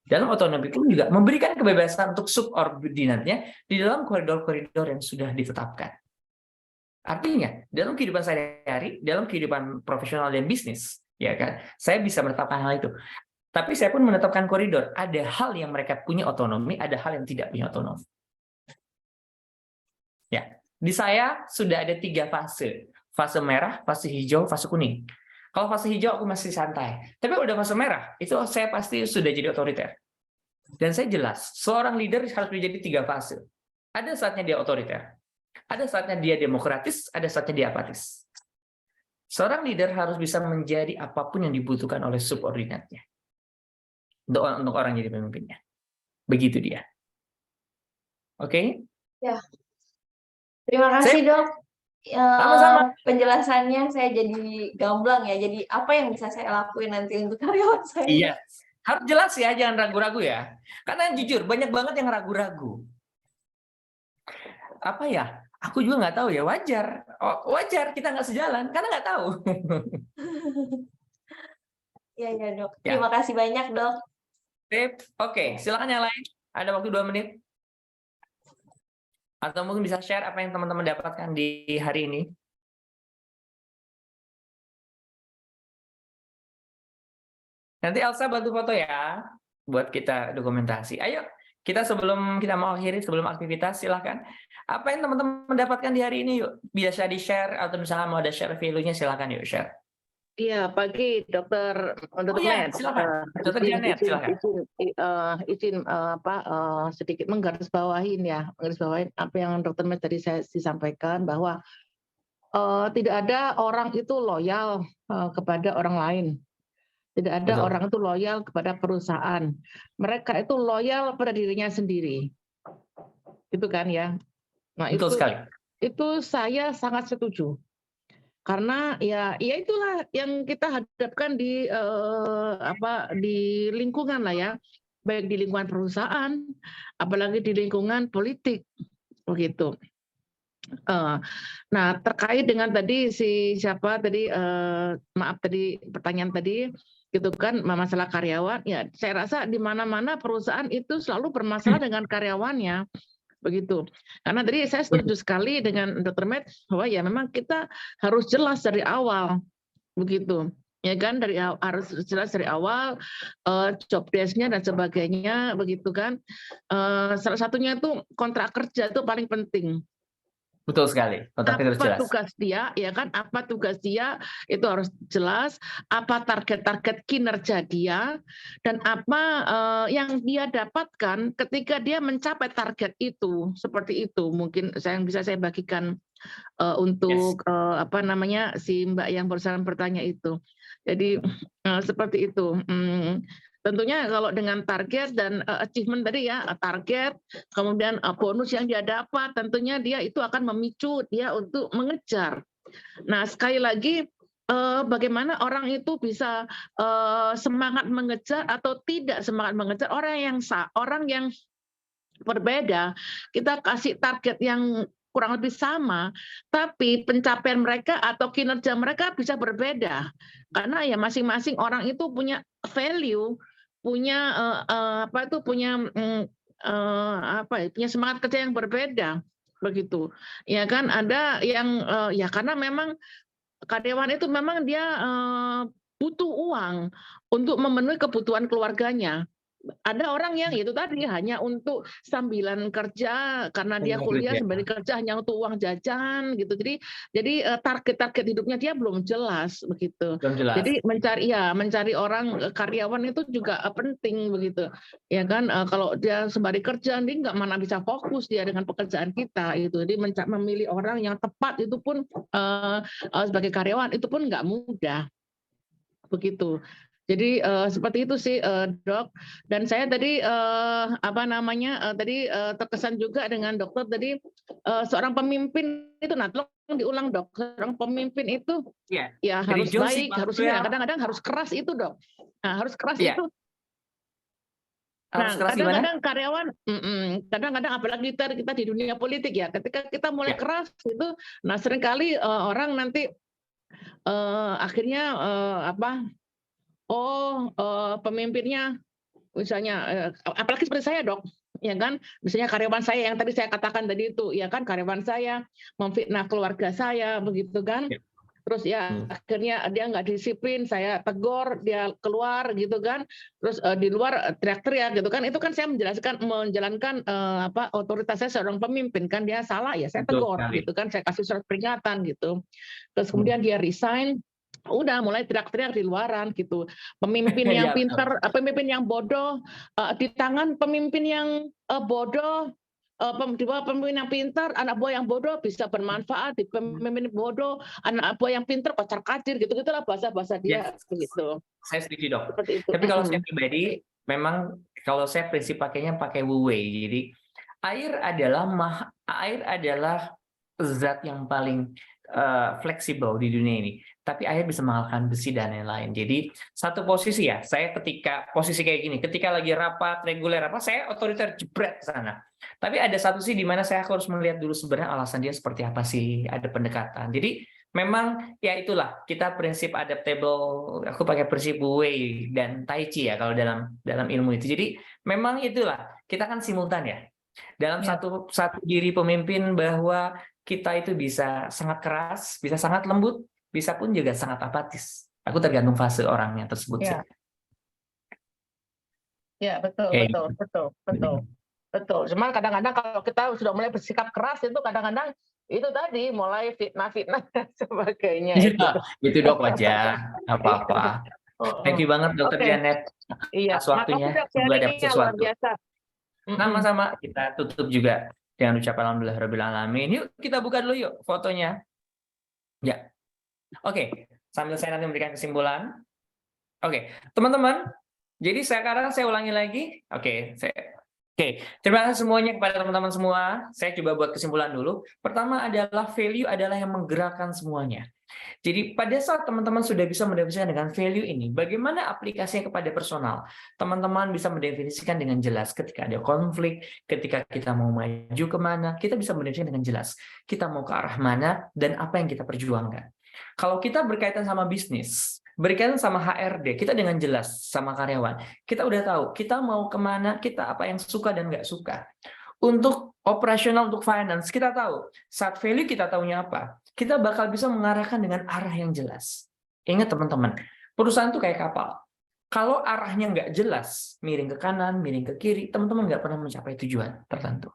Dalam otonomi pun juga memberikan kebebasan untuk subordinatnya di dalam koridor-koridor yang sudah ditetapkan. Artinya, dalam kehidupan sehari-hari, dalam kehidupan profesional dan bisnis, ya kan, saya bisa menetapkan hal itu. Tapi saya pun menetapkan koridor. Ada hal yang mereka punya otonomi, ada hal yang tidak punya otonomi. Ya, di saya sudah ada 3 fase. Fase merah, fase hijau, fase kuning. Kalau fase hijau aku masih santai. Tapi udah fase merah, itu saya pasti sudah jadi otoriter. Dan saya jelas, seorang leader harus menjadi 3 fase. Ada saatnya dia otoriter. Ada saatnya dia demokratis, ada saatnya dia apatis. Seorang leader harus bisa menjadi apapun yang dibutuhkan oleh subordinatnya. Untuk orang jadi pemimpinnya. Begitu dia. Oke? Ya. Terima kasih, Dok. Sama-sama. Penjelasannya saya jadi gamblang ya. Jadi apa yang bisa saya lakuin nanti untuk karyawan saya? Iya. Harus jelas ya, jangan ragu-ragu ya. Karena jujur, banyak banget yang ragu-ragu. Apa ya? Aku juga nggak tahu ya, wajar. Wajar kita nggak sejalan, karena nggak tahu. Iya, Dok. Ya. Terima kasih banyak, Dok. Oke, silakan yang lain. Ada waktu 2 menit. Atau mungkin bisa share apa yang teman-teman dapatkan di hari ini. Nanti Elsa bantu foto ya, buat kita dokumentasi. Ayo, kita sebelum kita mau akhiri, sebelum aktivitas, silahkan. Apa yang teman-teman dapatkan di hari ini, yuk. Biasa di-share, atau misalnya mau ada share value-nya, silahkan yuk share. Iya, pagi Dokter iya, Med. silakan. Dokter Janet, silakan. Izin sedikit menggarisbawahin apa yang Dokter Med tadi saya disampaikan, bahwa tidak ada orang itu loyal kepada orang lain. Tidak ada Betul. orang itu loyal kepada perusahaan. Mereka itu loyal pada dirinya sendiri. Itu kan ya. Nah, Betul sekali. itu saya sangat setuju. Karena ya itulah yang kita hadapkan di di lingkungan lah ya, baik di lingkungan perusahaan, apalagi di lingkungan politik, begitu. Nah, terkait dengan tadi pertanyaan tadi, gitu kan, masalah karyawan, ya saya rasa di mana-mana perusahaan itu selalu bermasalah dengan karyawannya. Begitu. Karena tadi saya setuju sekali dengan Dr. Med bahwa ya memang kita harus jelas dari awal, begitu. Ya kan, harus jelas dari awal job desk-nya dan sebagainya, begitu kan. Salah satunya itu kontrak kerja itu paling penting. Betul sekali. Kontraknya harus jelas. Apa tugas dia, ya kan? Apa tugas dia itu harus jelas. Apa target-target kinerja dia, dan apa yang dia dapatkan ketika dia mencapai target itu. Seperti itu. Mungkin yang bisa saya bagikan untuk si Mbak yang barusan bertanya itu. Jadi seperti itu. Tentunya kalau dengan target dan achievement tadi ya, target, kemudian bonus yang dia dapat, tentunya dia itu akan memicu dia untuk mengejar. Nah, sekali lagi, bagaimana orang itu bisa semangat mengejar atau tidak semangat mengejar, orang yang berbeda, kita kasih target yang kurang lebih sama, tapi pencapaian mereka atau kinerja mereka bisa berbeda. Karena ya masing-masing orang itu punya value, punya punya semangat kerja yang berbeda, begitu. Ya kan, ada yang ya karena memang karyawan itu memang dia butuh uang untuk memenuhi kebutuhan keluarganya. Ada orang yang itu tadi hanya untuk sambilan kerja karena dia kuliah sambil kerja hanya untuk uang jajan gitu. Jadi target-target hidupnya dia belum jelas begitu. Belum jelas. Jadi mencari orang karyawan itu juga penting begitu. Ya kan, kalau dia sembari kerja dia nggak mana bisa fokus dia dengan pekerjaan kita itu. Jadi memilih orang yang tepat itu pun sebagai karyawan itu pun nggak mudah. Begitu. Jadi seperti itu sih, Dok. Dan saya tadi terkesan juga dengan dokter tadi, seorang pemimpin itu, tolong diulang, Dok. Seorang pemimpin itu ya harus baik, harus kadang-kadang harus keras itu, Dok. Nah, harus keras itu. Nah, kadang-kadang karyawan, kadang-kadang apalagi kita di dunia politik ya, ketika kita mulai keras itu, nah seringkali orang nanti akhirnya pemimpinnya misalnya apalagi seperti saya, Dok, ya kan, misalnya karyawan saya yang tadi saya katakan tadi itu, ya kan, karyawan saya memfitnah keluarga saya, begitu kan. Terus ya akhirnya dia nggak disiplin, saya tegur, dia keluar gitu kan. Terus di luar teriak-teriak gitu kan. Itu kan saya menjalankan otoritas saya seorang pemimpin kan, dia salah ya saya tegur gitu kan, saya kasih surat peringatan gitu. Terus kemudian dia resign, udah mulai teriak-teriak di luaran gitu. Pemimpin yang pintar, pemimpin yang bodoh di tangan pemimpin yang bodoh. Di bawah pemimpin yang pintar, anak buah yang bodoh bisa bermanfaat. Di pemimpin bodoh, anak buah yang pintar kocar-kacir, gitu-gitulah bahasa-bahasa dia. Begitu. Saya setuju, Dok. Seperti itu. Tapi kalau saya pribadi, memang kalau saya prinsip pakainya pakai Wu Wei. Jadi air adalah zat yang paling fleksibel di dunia ini. Tapi air bisa mengalahkan besi dan lain-lain. Jadi satu posisi ya, saya ketika posisi kayak gini, ketika lagi rapat reguler saya otoriter jebret ke sana. Tapi ada satu sih di mana saya harus melihat dulu sebenarnya alasan dia seperti apa sih, ada pendekatan. Jadi memang ya itulah, kita prinsip adaptable, aku pakai prinsip Wu Wei dan Tai Chi ya kalau dalam ilmu itu. Jadi memang itulah, kita kan simultan ya. Dalam satu diri pemimpin bahwa kita itu bisa sangat keras, bisa sangat lembut, bisa pun juga sangat apatis. Aku tergantung fase orangnya tersebut. Ya, betul. Cuman kadang-kadang kalau kita sudah mulai bersikap keras itu kadang-kadang itu tadi mulai fitnah dan sebagainya. Itu Dok, wajar, apa-apa. Thank you banget Dokter Janet atas waktunya. Semoga dapat sesuatu. Sama-sama, kita tutup juga dengan ucapan alhamdulillah alamin. Yuk kita buka dulu yuk fotonya. Ya. Oke, sambil saya nanti memberikan kesimpulan. Oke, teman-teman. Jadi sekarang saya ulangi lagi. Oke, terima kasih semuanya kepada teman-teman semua. Saya coba buat kesimpulan dulu. Pertama adalah value adalah yang menggerakkan semuanya. Jadi pada saat teman-teman sudah bisa mendefinisikan dengan value ini, bagaimana aplikasinya kepada personal? Teman-teman bisa mendefinisikan dengan jelas ketika ada konflik, ketika kita mau maju kemana, kita bisa mendefinisikan dengan jelas. Kita mau ke arah mana dan apa yang kita perjuangkan. Kalau kita berkaitan sama bisnis, berkaitan sama HRD, kita dengan jelas sama karyawan. Kita udah tahu, kita mau kemana, kita apa yang suka dan nggak suka. Untuk operasional, untuk finance, kita tahu. Saat value kita tahunya apa. Kita bakal bisa mengarahkan dengan arah yang jelas. Ingat teman-teman, perusahaan itu kayak kapal. Kalau arahnya nggak jelas, miring ke kanan, miring ke kiri, teman-teman nggak pernah mencapai tujuan tertentu.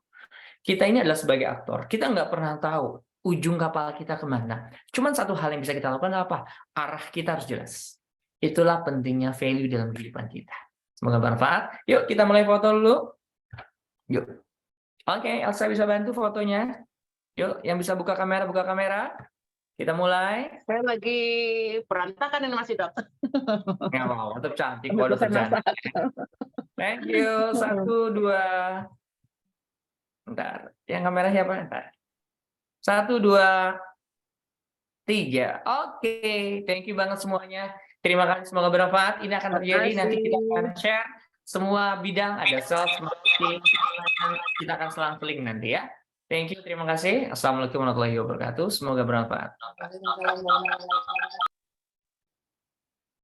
Kita ini adalah sebagai aktor. Kita nggak pernah tahu ujung kapal kita kemana. Cuman satu hal yang bisa kita lakukan apa? Arah kita harus jelas. Itulah pentingnya value dalam kehidupan kita. Semoga bermanfaat. Yuk kita mulai foto dulu. Yuk. Oke, Elsa bisa bantu fotonya. Yuk, yang bisa buka kamera, buka kamera. Kita mulai. Saya lagi berantakan ini masih, Dok. Ya, wow, tetap cantik. Waduh, cantik. Thank you. 1, 2. Bentar. Yang kamera siapa? Bentar. 1, 2, 3. Oke, thank you banget semuanya. Terima kasih, semoga bermanfaat. Ini akan terjadi, nanti kita akan share semua bidang, ada sales, marketing, kita akan selang-seling nanti ya. Thank you, terima kasih. Assalamualaikum warahmatullahi wabarakatuh. Semoga bermanfaat.